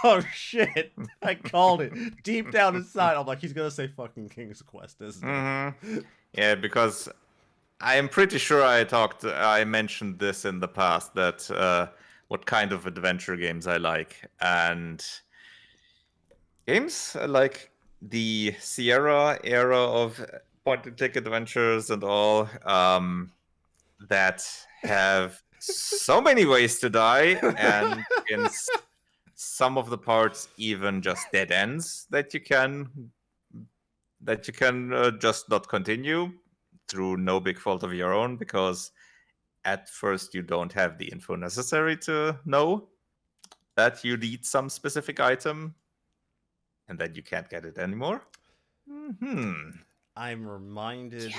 Oh shit. I called it. Deep down inside, I'm like, he's gonna say fucking King's Quest, isn't Mhm. he? Yeah, because I am pretty sure I mentioned this in the past that what kind of adventure games I like, and games like the Sierra era of point and click adventures and all that have so many ways to die, and in some of the parts even just dead ends that you can just not continue through no big fault of your own, because at first you don't have the info necessary to know that you need some specific item and then you can't get it anymore. Hmm. I'm reminded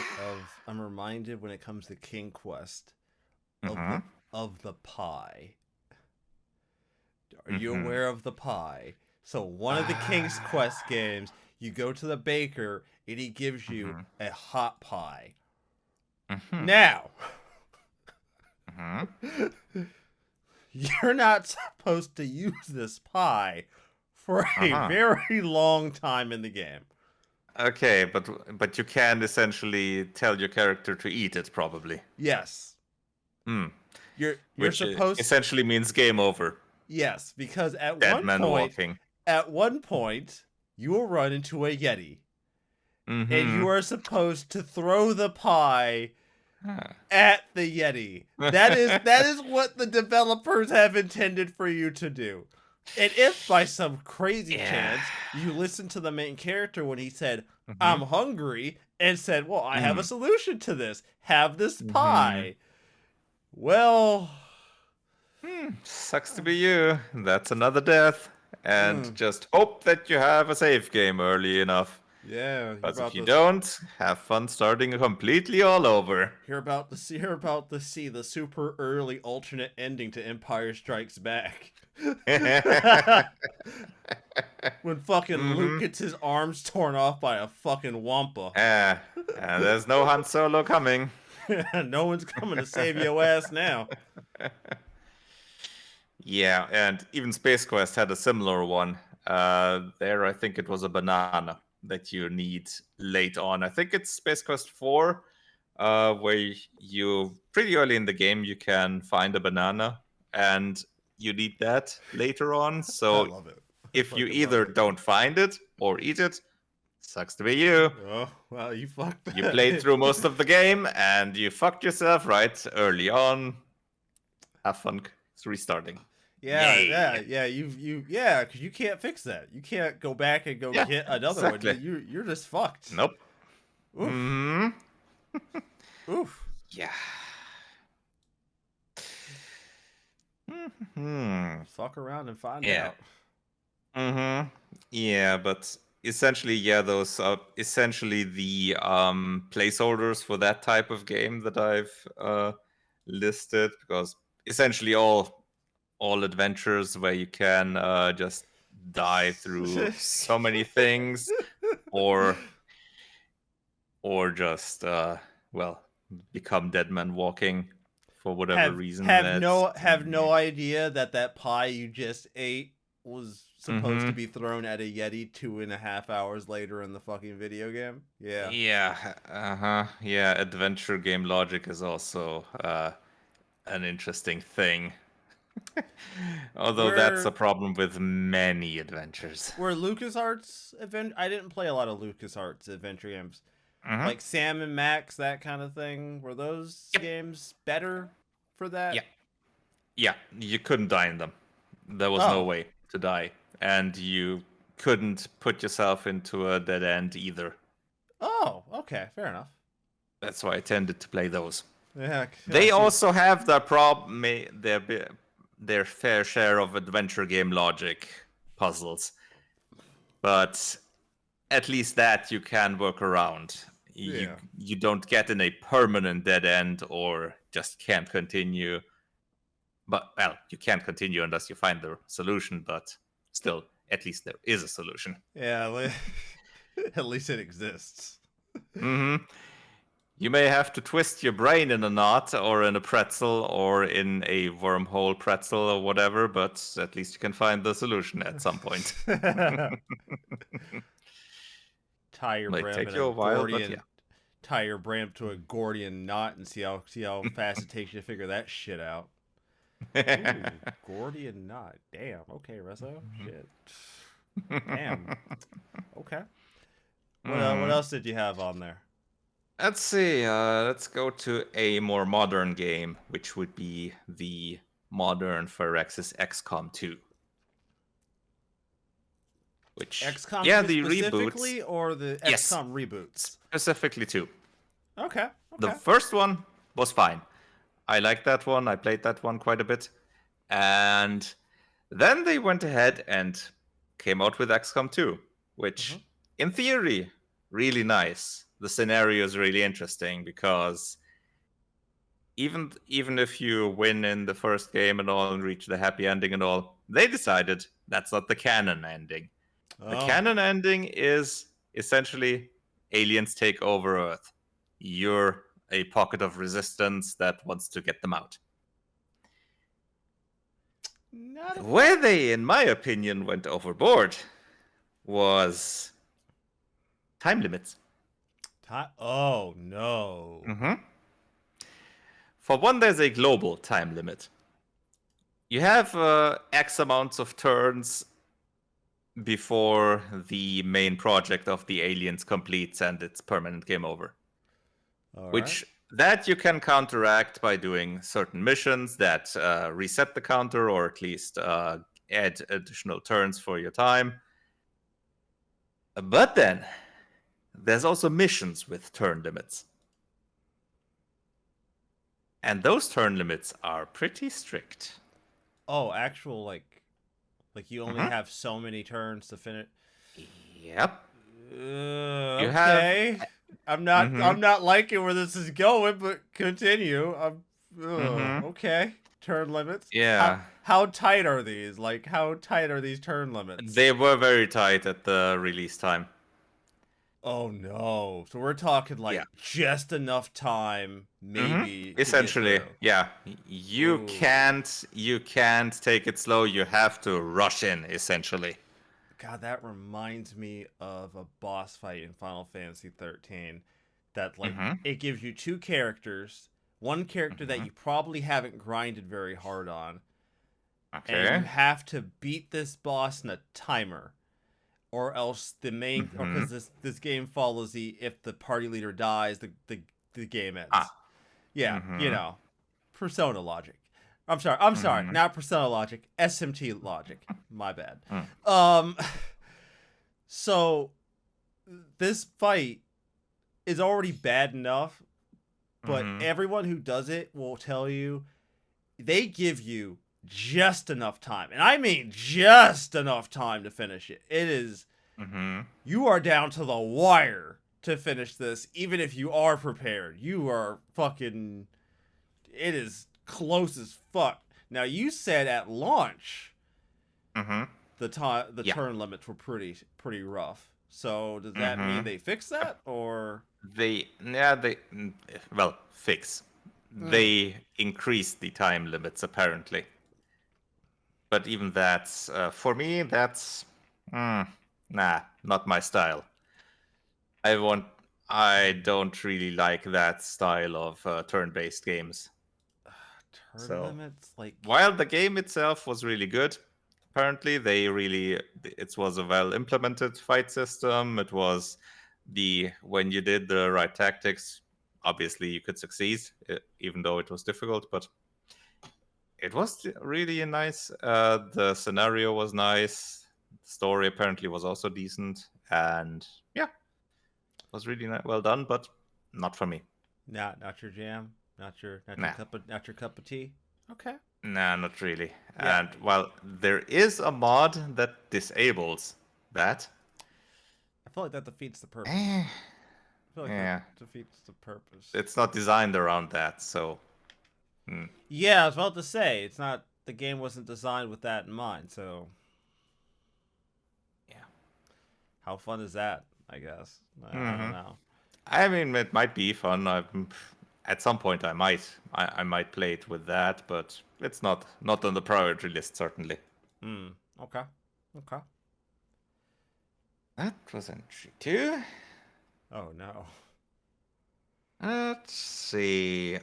when it comes to King Quest of Mm-hmm. the pie. Are you Mm-hmm. aware of the pie? So one of the King's Quest Ah. games, you go to the baker and he gives you Mm-hmm. a hot pie. Mm-hmm. Now, Mm-hmm. you're not supposed to use this pie for a Uh-huh. very long time in the game. Okay, but you can essentially tell your character to eat it, probably. Yes. Hmm. You're Which supposed essentially means game over. yes, because Dead man walking. at one point you will run into a yeti and Mm-hmm. you are supposed to throw the pie Ah. at the yeti. That is what the developers have intended for you to do. And if by some crazy Yeah. chance you listen to the main character when he said, Mm-hmm. "I'm hungry," and said, "Well, I have a Mm. solution to this. Have this Mm-hmm. pie." Well, Sucks to be you. That's another death. And mm, just hope that you have a save game early enough. yeah, Because if you don't, have fun starting completely all over. you're about to see the super early alternate ending to Empire Strikes Back. When fucking Luke Mm-hmm. gets his arms torn off by a fucking wampa. There's no Han Solo coming. No one's coming to save your ass now. Yeah, and even Space Quest had a similar one. There, I think it was a banana that you need late on. I think it's Space Quest 4, where you pretty early in the game you can find a banana, and you need that later on. I So love it. I if you fucking love either it. don't find it or eat it, sucks to be you. Oh, well, you fucked You played that. through most of the game and you fucked yourself right early on. Have fun restarting. Yay! Yeah, because you can't fix that. You can't go back and go Yeah, get another one. exactly. You're just fucked. Nope. Oof. Hmm. Oof. Yeah. Hmm. Fuck around and find Yeah. out. Mm-hmm. Yeah, but essentially, yeah, those are essentially the placeholders for that type of game that I've listed, because essentially all adventures where you can just die through so many things or just well, become dead man walking for whatever have reason. have That's no have no idea that that pie you just ate was supposed to mm-hmm. be thrown at a Yeti 2.5 hours later in the fucking video game. Yeah. Yeah, uh-huh. Yeah, adventure game logic is also an interesting thing. Although that's a Where problem with many adventures. where LucasArts I didn't play a lot of LucasArts adventure games. Mm-hmm. Like Sam and Max, that kind of thing. Were those Yep. games better for Yeah. that? Yeah. You couldn't die in them. There was no Oh. way to die. And you couldn't put yourself into a dead end either. Oh, okay, fair enough. That's why I tended to play those. Yeah, I They see. also have their their fair share of adventure game logic puzzles, but at least that you can work around. You Yeah. you don't get in a permanent dead end or just can't continue. But well, you can't continue unless you find the solution. But still, at least there is a solution. Yeah, at least it exists. Hmm. You may have to twist your brain in a knot or in a pretzel or in a wormhole pretzel or whatever, but at least you can find the solution at some point. Tie your Might brain take in you a a while, but Gordian tie your brain to a Gordian knot and see how fast it takes you to figure that shit out. Ooh, yeah. Gordian knot. Damn. Okay, Rezo. Shit. Damn. Okay. What Mhm. else did you have on there? Let's see. Let's go to a more modern game, which would be the modern Phyrexis XCOM 2. Which, XCOM yeah, 2 the reboots. specifically, or the Yes, XCOM reboots? specifically 2. Okay. The Okay. first one was fine. I liked that one. I played that one quite a bit. And then they went ahead and came out with XCOM 2, Mm-hmm. which, in theory, really nice. The scenario is really interesting because even if you win in the first game and all and reach the happy ending and all, they decided that's not the canon ending. The Oh. canon ending is essentially aliens take over Earth. You're a pocket of resistance that wants to get them out. Not a Where they, in my opinion, went overboard was time limits. time. Oh no. Mm-hmm. For one, there's a global time limit. You have X amounts of turns before the main project of the aliens completes and it's permanent game over. All right. Which that you can counteract by doing certain missions that reset the counter or at least add additional turns for your time. But then there's also missions with turn limits. And those turn limits are pretty strict. Oh, actual like you only Mm-hmm. have so many turns to finish. Yep. You have. Okay. I'm Mm-hmm. not liking where this is going, but continue. Mm-hmm. Okay. Turn limits. Yeah. How tight are these? Like how tight are these turn limits? They were very tight at the release time. Oh no. So we're talking Yeah. like just enough time Mm-hmm. maybe to get Essentially, through. yeah. You Ooh. can't take it slow. You have to rush in, essentially. God, that reminds me of a boss fight in Final Fantasy 13 that like Mm-hmm. it gives you two characters, one character that Mm-hmm. you probably haven't grinded very hard on, and you Okay. have to beat this boss in a timer, or else the main or Mm-hmm. because this game follows the if the party leader dies, the game ends. Ah. Yeah, you Mm-hmm. know, Persona logic. I'm sorry, Mm-hmm. not Persona logic, SMT logic. My bad. Mm. Um So this fight is already bad enough, but Mm-hmm. everyone who does it will tell you they give you just enough time. And I mean just enough time to finish it. It is Mm-hmm. you are down to the wire to finish this even if you are prepared. You are fucking it is close as fuck. Now you said at launch Mm-hmm. the Yeah. turn limits were pretty rough. So does that mean Mm-hmm. they fixed that or? Well, fix. Mm. They increased the time limits apparently, but even that's for me that's mm, nah, not my style. I want. I don't really like that style of turn-based games. Turn So limits like. while the game itself was really good, apparently they really it was a well implemented fight system. It was the when you did the right tactics, obviously you could succeed, even though it was difficult. But it was really nice. The scenario was nice. The story apparently was also decent, and yeah, was really well done. But not for me. Not your jam, Nah. not your cup of tea. Okay. Nah, not really. Yeah, And while there is a mod that disables that, I feel like that defeats the purpose. eh, I feel like that yeah, defeats the purpose. it's not designed around that. So, mm, Yeah, I was about to say it's not. The game wasn't designed with that in mind. So yeah. how fun is that? I guess I don't Hmm. know. I mean, it might be fun. At some point, I might play it with that, but it's not on the priority list certainly. Hmm. Okay. Okay. That was entry two. Oh no. Let's see.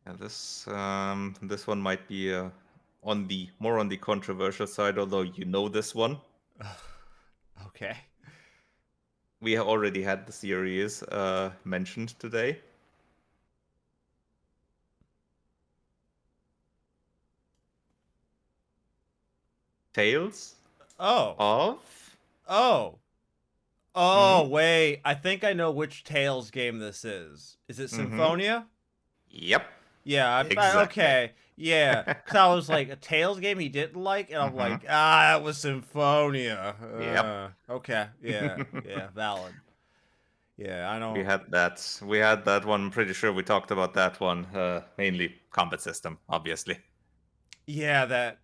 Yeah, this one might be on the more on the controversial side, although you know this one. Okay. We already had the series mentioned today. Tales Oh. of. Oh. Oh, Mm, wait. I think I know which Tales game this is. Is it mm-hmm. Symphonia? Yep, Yeah, exactly. okay. Yeah, because I was like, a Tales game he didn't like, and I'm Mm-hmm. like, that was Symphonia. Yep, Okay, yeah, valid. Yeah, I we don't. had that. We had that one. I'm pretty sure we talked about that one. Mainly combat system, obviously. Yeah, that.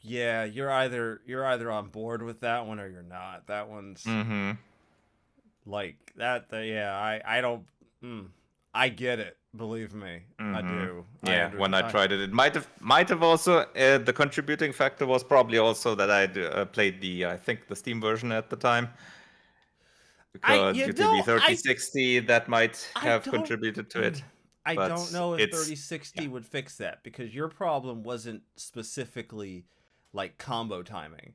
Yeah, you're either on board with that one or you're not. That one's Mm-hmm. like that. Yeah, I don't. Mm, I get it. Believe me, I Mm-hmm. do. I Yeah, under. when I tried it, it might have also the contributing factor was probably also that I played I think the Steam version at the time I because you due to the know I 3060 that might I have don't. contributed to Mm, it. I don't But know if it's 3060 yeah. would fix that because your problem wasn't specifically like combo timing.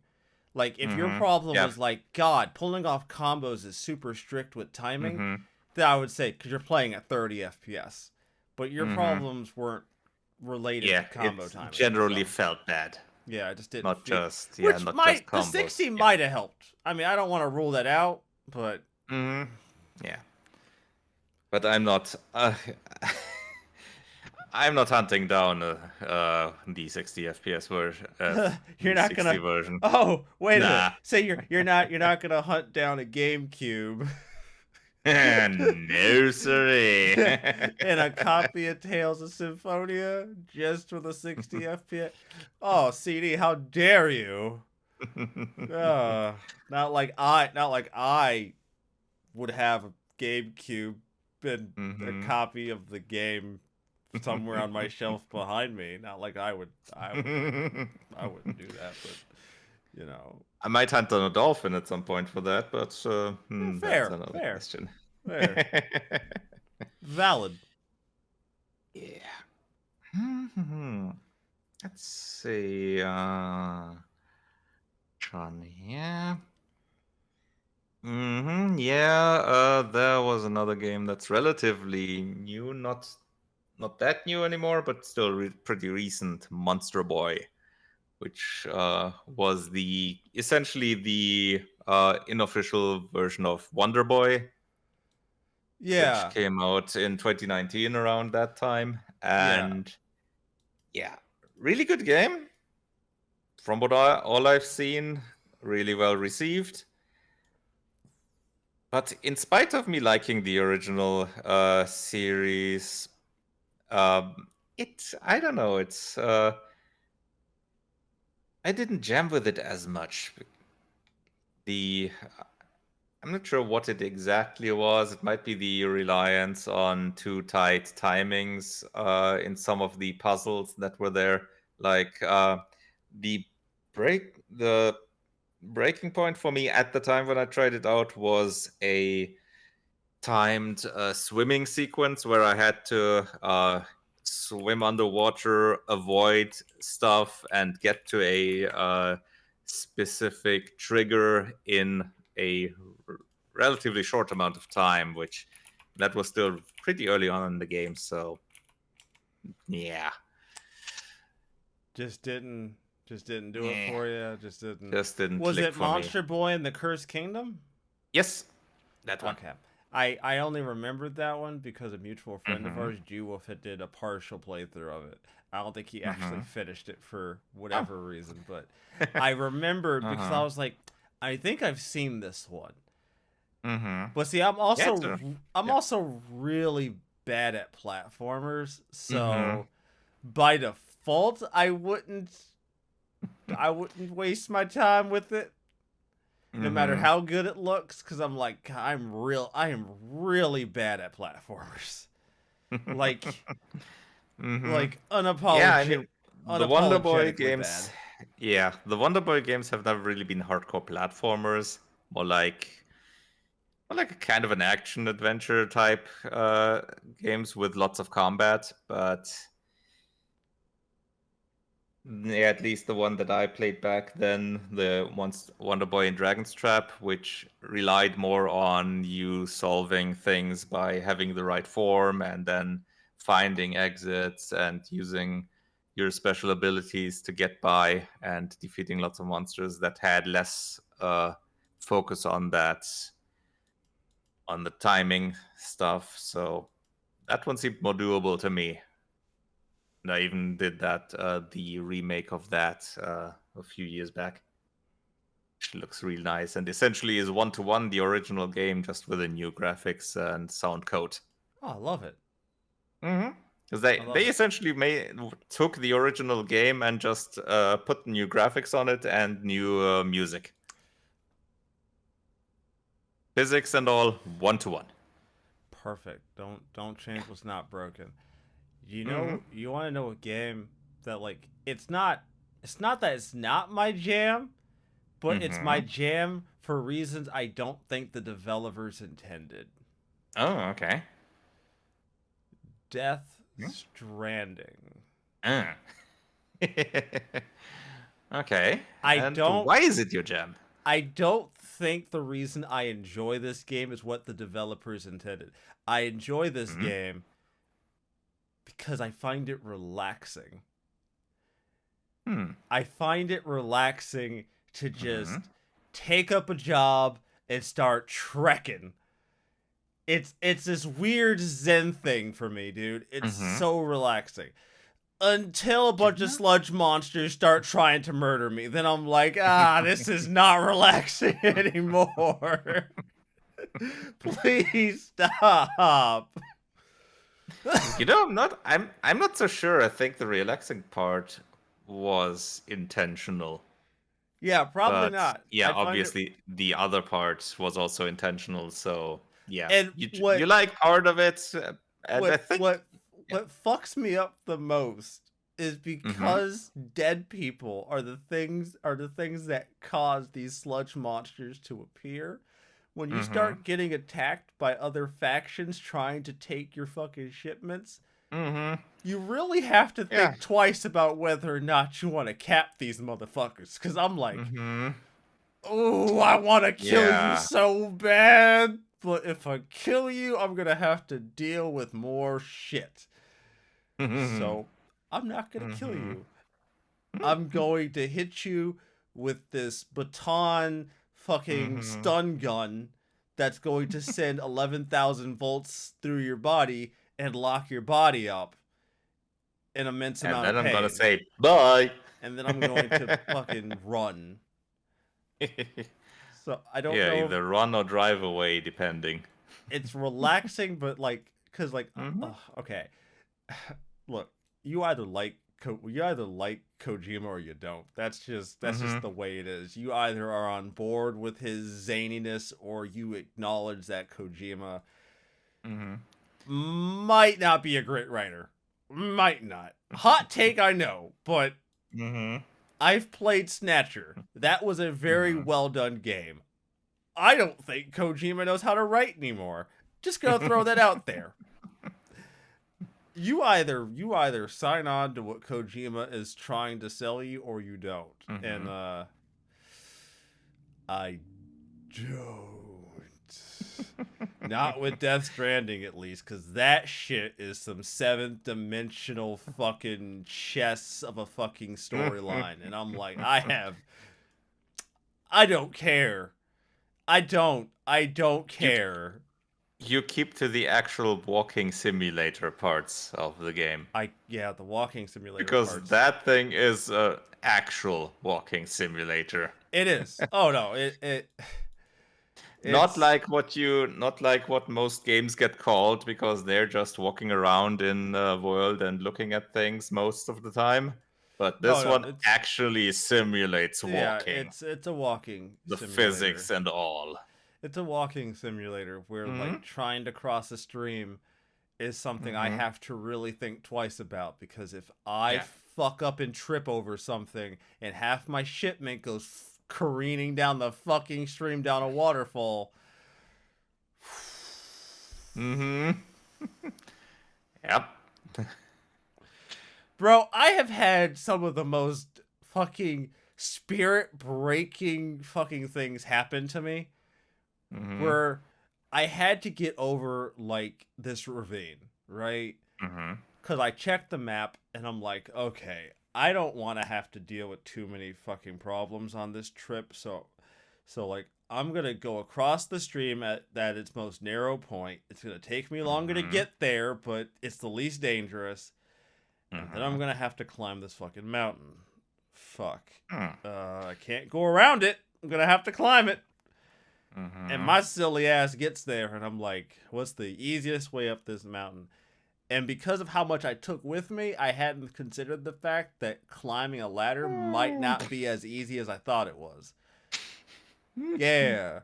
Like if your Mm-hmm. problem Yeah. was like God, pulling off combos is super strict with timing, Mm-hmm. then I would say because you're playing at 30 FPS. But your Mm-hmm. problems weren't related to Yeah, combo it timing. generally So felt bad. yeah, I just didn't Not feel. just yeah, Which not just might the combos. 60 Yeah. might have helped. I mean, I don't want to rule that out, but Mm-hmm. Yeah. But I'm not I'm not hunting down the 60 FPS version, you're the not 60 gonna. version. Oh, wait a minute. Nah. Say you're not gonna hunt down a GameCube No, sorry. and a copy of Tales of Symphonia just for the 60 FPS. Oh, CD, how dare you? Uh, not like I would have a GameCube and a Mhm. copy of the game somewhere on my shelf behind me. Not like I wouldn't do that, but you know, I might hunt on a dolphin at some point for that, but that's fair, another fair, question. fair, valid. Yeah. Let's see. John here. Yeah, there was another game that's relatively new, not that new anymore, but still pretty recent. Monster Boy, which was the essentially the unofficial version of Wonder Boy, which Yeah, came out in 2019 around that time, yeah, and yeah, really good game from what all I've seen. Really well received. But in spite of me liking the original series, I don't know, I didn't jam with it as much. the I'm not sure what it exactly was. It might be the reliance on too tight timings in some of the puzzles that were there. Like the the breaking point for me at the time when I tried it out was a timed swimming sequence where I had to swim underwater, avoid stuff, and get to a specific trigger in a relatively short amount of time, which that was still pretty early on in the game. So yeah, Just didn't do it yeah, for you. Just didn't. just didn't Was click it for me. Monster Boy and the Cursed Kingdom? Yes, that one. Okay. I only remembered that one because a mutual friend of Mm-hmm. ours, G-Wolf, had did a partial playthrough of it. I don't think he actually Mm-hmm. finished it for Oh. whatever reason, but I remembered because I Uh-huh. was like, I think I've seen this one. Mm-hmm. But see, Yeah, it's a, I'm yeah. also really bad at platformers, Mm-hmm. so by default, I wouldn't waste my time with it, no matter Mm-hmm. how good it looks, because I am really bad at platformers. Like Mm-hmm. Yeah, I mean, the Wonder Boy unapologetically games, bad. yeah, the Wonder Boy games have never really been hardcore platformers, more like a kind of an action adventure type games with lots of combat. But yeah, at least the one that I played back then, the once Wonder Boy and Dragon's Trap, which relied more on you solving things by having the right form and then finding exits and using your special abilities to get by and defeating lots of monsters, that had less focus on that, on the timing stuff. So that one seemed more doable to me. And I even did that the remake of that a few years back. Which looks really nice and essentially is one to one the original game, just with a new graphics and sound code. Oh, I love it. Mm-hmm. Because I they love it. essentially took the original game and just put new graphics on it and new music, physics and all, one to one. Perfect. Don't change what's not broken. Mm-hmm. You want to know a game that like it's not that it's not my jam, but it's my Mm-hmm. jam for reasons I don't think the developers intended. Oh, okay. Death Yeah. Stranding. Ah. Okay. I And don't why is it your jam? I don't think the reason I enjoy this game is what the developers intended. I enjoy this Mm-hmm. game because I find it relaxing. Hmm. I find it relaxing to Mm-hmm. just take up a job and start trekking. It's this weird zen thing for me, dude. It's Mm-hmm. so relaxing. Until a bunch of sludge monsters start trying to murder me. Then I'm like, this is not relaxing anymore. Please stop. You know, I'm not so sure. I think the relaxing part was intentional. Yeah, probably But not. yeah, I find it. obviously the other part was also intentional. So yeah, And you like part of it, and I what think what yeah. what fucks me up the most is Mm-hmm. because dead people are the things that cause these sludge monsters to appear. When you Mm-hmm. start getting attacked by other factions trying to take your fucking shipments, Mm-hmm. you really have to Yeah. think twice about whether or not you want to cap these motherfuckers. Cause I'm like, Mm-hmm. oh, I want to kill you Yeah. so bad, but if I kill you, I'm gonna have to deal with more shit. Mm-hmm. So I'm not gonna kill Mm-hmm. you. I'm going to hit you with this baton fucking Mm-hmm. stun gun that's going to send 11,000 volts through your body and lock your body up an immense And amount of then I'm gonna pain. say bye. And then I'm going to fucking run. So I don't Yeah, know if either run or drive away, depending. it's relaxing, but like, cause like, Mm-hmm. okay, look, you either like you either like Kojima or you don't. That's just the way it is. You either are on board with his zaniness or you acknowledge that Kojima might not be a great writer. Might not. Hot take, I know, but I've played Snatcher. That was a very well done game. I don't think Kojima knows how to write anymore. Just gonna throw that out there. You either sign on to what Kojima is trying to sell you or you don't. And I don't. Not with Death Stranding, at least, because that shit is some seventh dimensional fucking chess of a fucking storyline. And I'm like, I don't care. I don't care. You keep to the actual walking simulator parts of the game. The walking simulator because parts. that thing is a actual walking simulator. It is. Oh no, not like what most games get called, because they're just walking around in the world and looking at things most of the time. But this one actually simulates walking. Yeah, it's a walking the simulator. Physics and all. It's a walking simulator where like trying to cross a stream is something I have to really think twice about, because if I fuck up and trip over something and half my shipment goes careening down the fucking stream down a waterfall. Yep. Bro, I have had some of the most fucking spirit-breaking fucking things happen to me. Where I had to get over, like, this ravine, right? Because I checked the map, and I'm like, okay, I don't want to have to deal with too many fucking problems on this trip, so like, I'm going to go across the stream at its most narrow point. It's going to take me longer to get there, but it's the least dangerous. And then I'm going to have to climb this fucking mountain. Fuck. I can't go around it. I'm going to have to climb it. And my silly ass gets there, and I'm like, what's the easiest way up this mountain? And because of how much I took with me, I hadn't considered the fact that climbing a ladder might not be as easy as I thought it was. Yeah.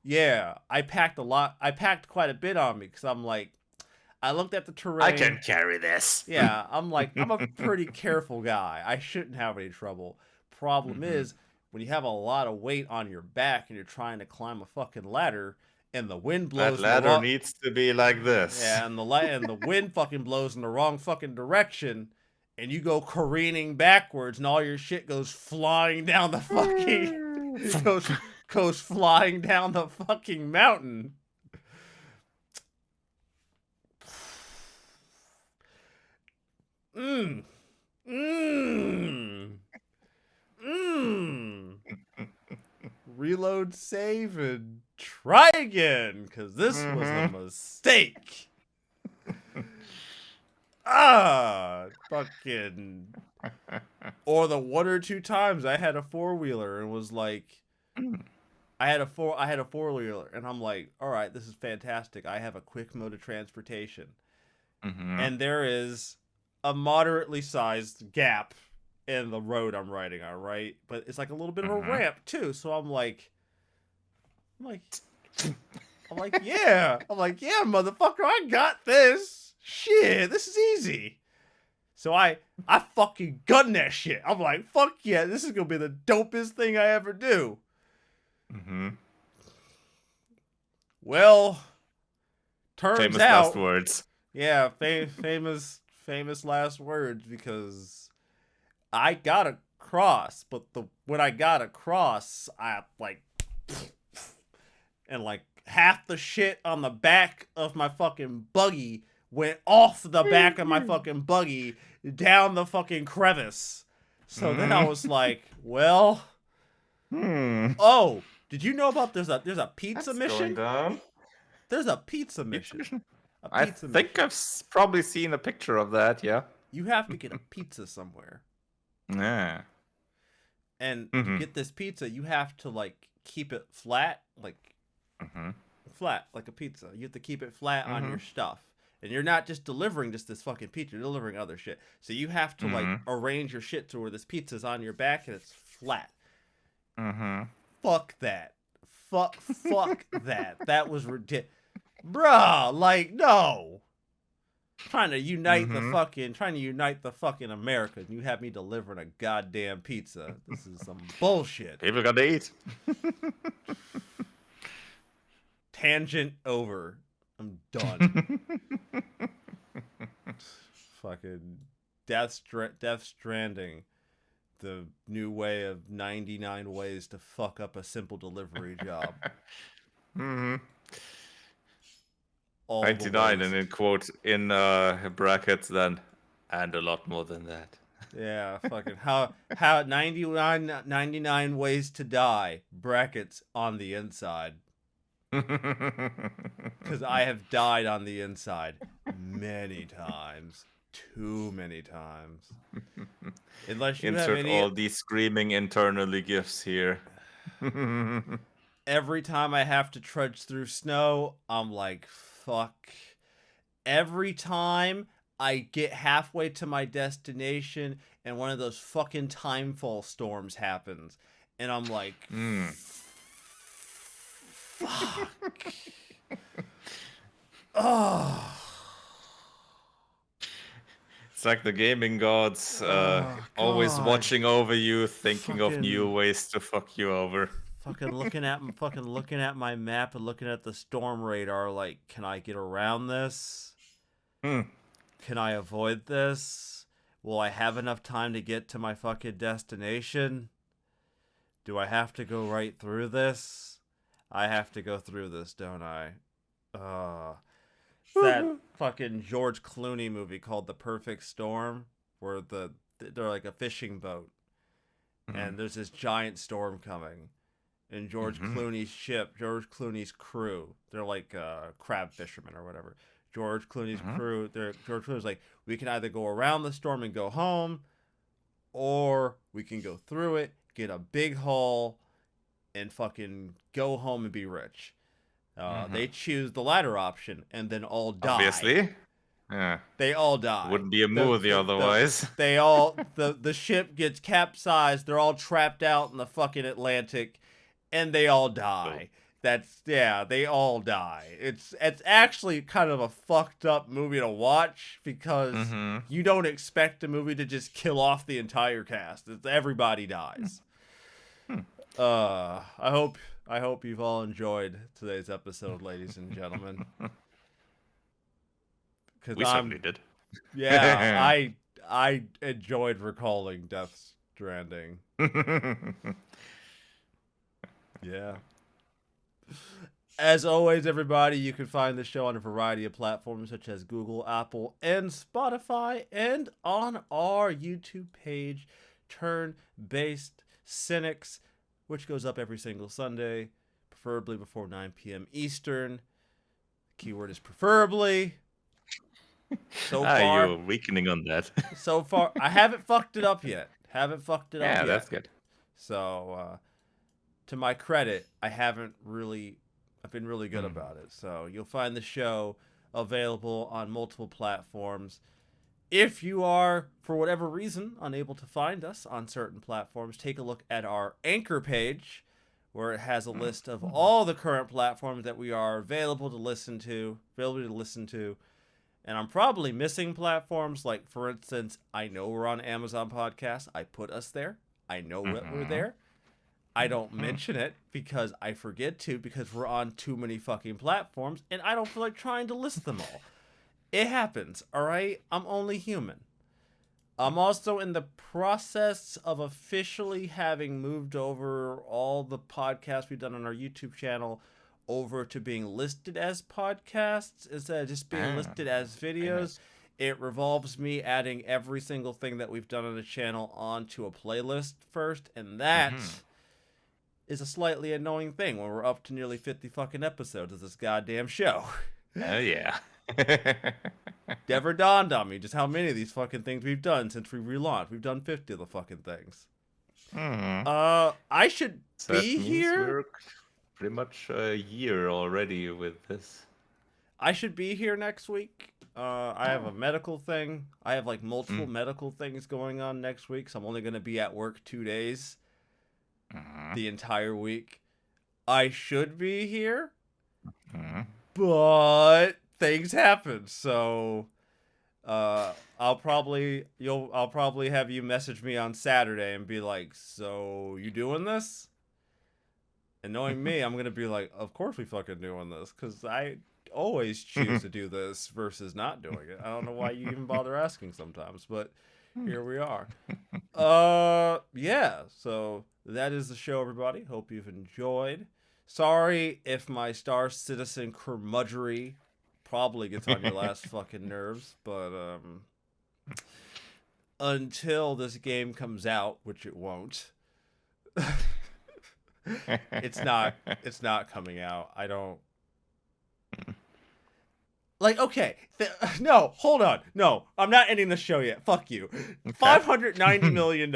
Yeah, I packed quite a bit on me, because I'm like, I looked at the terrain. I can carry this. Yeah, I'm like, I'm a pretty careful guy. I shouldn't have any trouble. Problem is, when you have a lot of weight on your back and you're trying to climb a fucking ladder and the wind blows, that ladder needs to be like this. Yeah, and the wind fucking blows in the wrong fucking direction, and you go careening backwards, and all your shit goes flying down the fucking goes flying down the fucking mountain. Reload, save, and try again, because this was a mistake. Fucking. Or the one or two times I had a four-wheeler and was like, I had a four-wheeler, and I'm like, all right, this is fantastic. I have a quick mode of transportation. And there is a moderately sized gap in the road I'm riding on, right? But it's like a little bit of a ramp too. So I'm like, yeah, motherfucker, I got this. Shit, this is easy. So I fucking gun that shit. I'm like, fuck yeah, this is gonna be the dopest thing I ever do. Well, turns famous out, last words. Yeah, famous last words, because I got across, but when I got across, I like half the shit on the back of my fucking buggy went off the back of my fucking buggy down the fucking crevice. So then I was like, well, oh, did you know about there's a pizza mission? There's a pizza mission. I think I've probably seen a picture of that, yeah. You have to get a pizza somewhere. Yeah. And to get this pizza, you have to, like, keep it flat, like, flat, like a pizza. You have to keep it flat on your stuff. And you're not just delivering just this fucking pizza, you're delivering other shit. So you have to like Mm-hmm. arrange your shit to where this pizza's on your back and it's flat. Mm-hmm. Fuck that. Fuck that. That was ridiculous. Bruh, like, no. Trying to unite Mm-hmm. the fucking America, and you have me delivering a goddamn pizza. This is some bullshit. People gotta eat. Tangent over. I'm done. Fucking Death Stranding. The new way of 99 ways to fuck up a simple delivery job. Mm-hmm. All the 99 ways. and in quote in brackets then, and a lot more than that. Yeah, fucking how 99 ways to die brackets on the inside. Cuz I have died on the inside many times. Too many times. Unless you have Insert any all these screaming internally gifts here. every time I have to trudge through snow, I'm like, fuck. Every time I get halfway to my destination and one of those fucking timefall storms happens, and I'm like, fuck. Oh. It's like the gaming gods always God. watching over you, thinking of new Fucking ways to fuck you over. looking at my map and looking at the storm radar like, can I get around this? Hmm. Can I avoid this? Will I have enough time to get to my fucking destination? Do I have to go right through this? I have to go through this, don't I? It's that fucking George Clooney movie called The Perfect Storm, where they're like a fishing boat, and there's this giant storm coming, and George Clooney's crew, they're like crab fishermen or whatever. George Clooney's George Clooney's like, we can either go around the storm and go home, or we can go through it, get a big haul, and fucking go home and be rich. They choose the latter option and then all die. Obviously. Yeah. They all die. Wouldn't be a movie otherwise. The ship gets capsized. They're all trapped out in the fucking Atlantic, and they all die. They all die. It's actually kind of a fucked up movie to watch because you don't expect a movie to just kill off the entire cast. Everybody dies. I hope you've all enjoyed today's episode, ladies and gentlemen. We certainly did. Yeah, I enjoyed recalling Death Stranding. Yeah. As always, everybody, you can find the show on a variety of platforms such as Google, Apple, and Spotify, and on our YouTube page, Turn-Based Cynics, which goes up every single Sunday, preferably before 9 p.m. Eastern. The keyword is preferably. So far, you're weakening on that. so far, I haven't fucked it up yet. Yeah, that's good. So, to my credit, I've been really good about it. So you'll find the show available on multiple platforms. If you are, for whatever reason, unable to find us on certain platforms, take a look at our Anchor page, where it has a list of all the current platforms that we are available to listen to. And I'm probably missing platforms, like, for instance, I know we're on Amazon Podcasts. I put us there. I know that we're there. I don't mention it because I forget to, because we're on too many fucking platforms, and I don't feel like trying to list them all. It happens, all right? I'm only human. I'm also in the process of officially having moved over all the podcasts we've done on our YouTube channel over to being listed as podcasts instead of just being listed as videos. Nice. It revolves me adding every single thing that we've done on the channel onto a playlist first, and that is a slightly annoying thing when we're up to nearly 50 fucking episodes of this goddamn show. Oh, yeah. Never dawned on me just how many of these fucking things we've done since we relaunched. We've done 50 of the fucking things. I should So be that means here. we're pretty much a year already with this. I should be here next week. I have a medical thing. I have like multiple Mm. medical things going on next week, so I'm only gonna be at work 2 days Mhm. the entire week. I should be here, Mhm. but things happen, so I'll probably have you message me on Saturday and be like, "So you doing this?" And knowing me, I'm gonna be like, "Of course we fucking doing this," because I always choose to do this versus not doing it. I don't know why you even bother asking sometimes, but here we are. Yeah. So that is the show, everybody. Hope you've enjoyed. Sorry if my Star Citizen curmudgery probably gets on your last fucking nerves, but until this game comes out, which it won't. it's not it's not coming out. I don't like okay. No, hold on. No, I'm not ending the show yet. Fuck you. Okay. $590 million.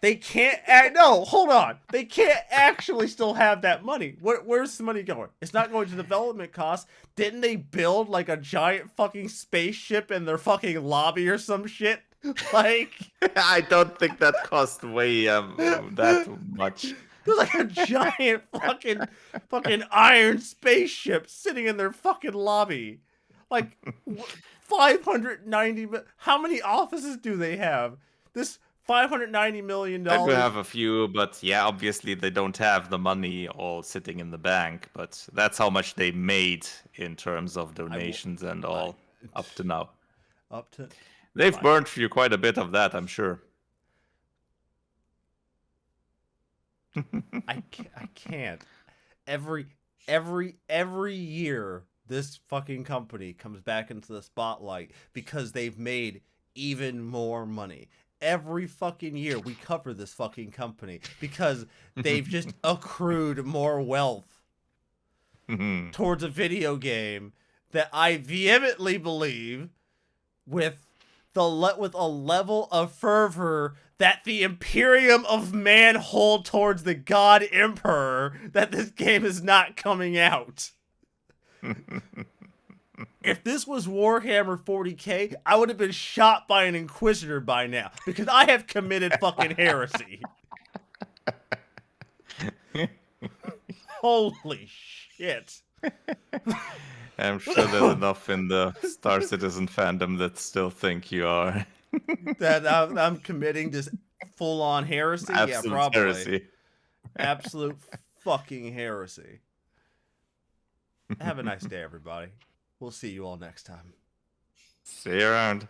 They can't act. No, hold on. They can't actually still have that money. Where's the money going? It's not going to development costs. Didn't they build like a giant fucking spaceship in their fucking lobby or some shit? Like, I don't think that cost way that much. there's like a giant fucking iron spaceship sitting in their fucking lobby. Like 590. How many offices do they have? This $590 million. I do have a few, but yeah, obviously they don't have the money all sitting in the bank. But that's how much they made in terms of donations and I all up to now. up to They've fine. burned through quite a bit of that, I'm sure. I can't. Every year this fucking company comes back into the spotlight because they've made even more money. Every fucking year we cover this fucking company because they've just accrued more wealth towards a video game that I vehemently believe with with a level of fervor that the Imperium of Man hold towards the God Emperor that this game is not coming out. If this was Warhammer 40k, I would have been shot by an Inquisitor by now because I have committed fucking heresy. Holy shit. I'm sure there's enough in the Star Citizen fandom that still think you are That I'm committing this full on heresy? Yeah, absolute probably. heresy. Absolute fucking heresy. Have a nice day, everybody. We'll see you all next time. See you around.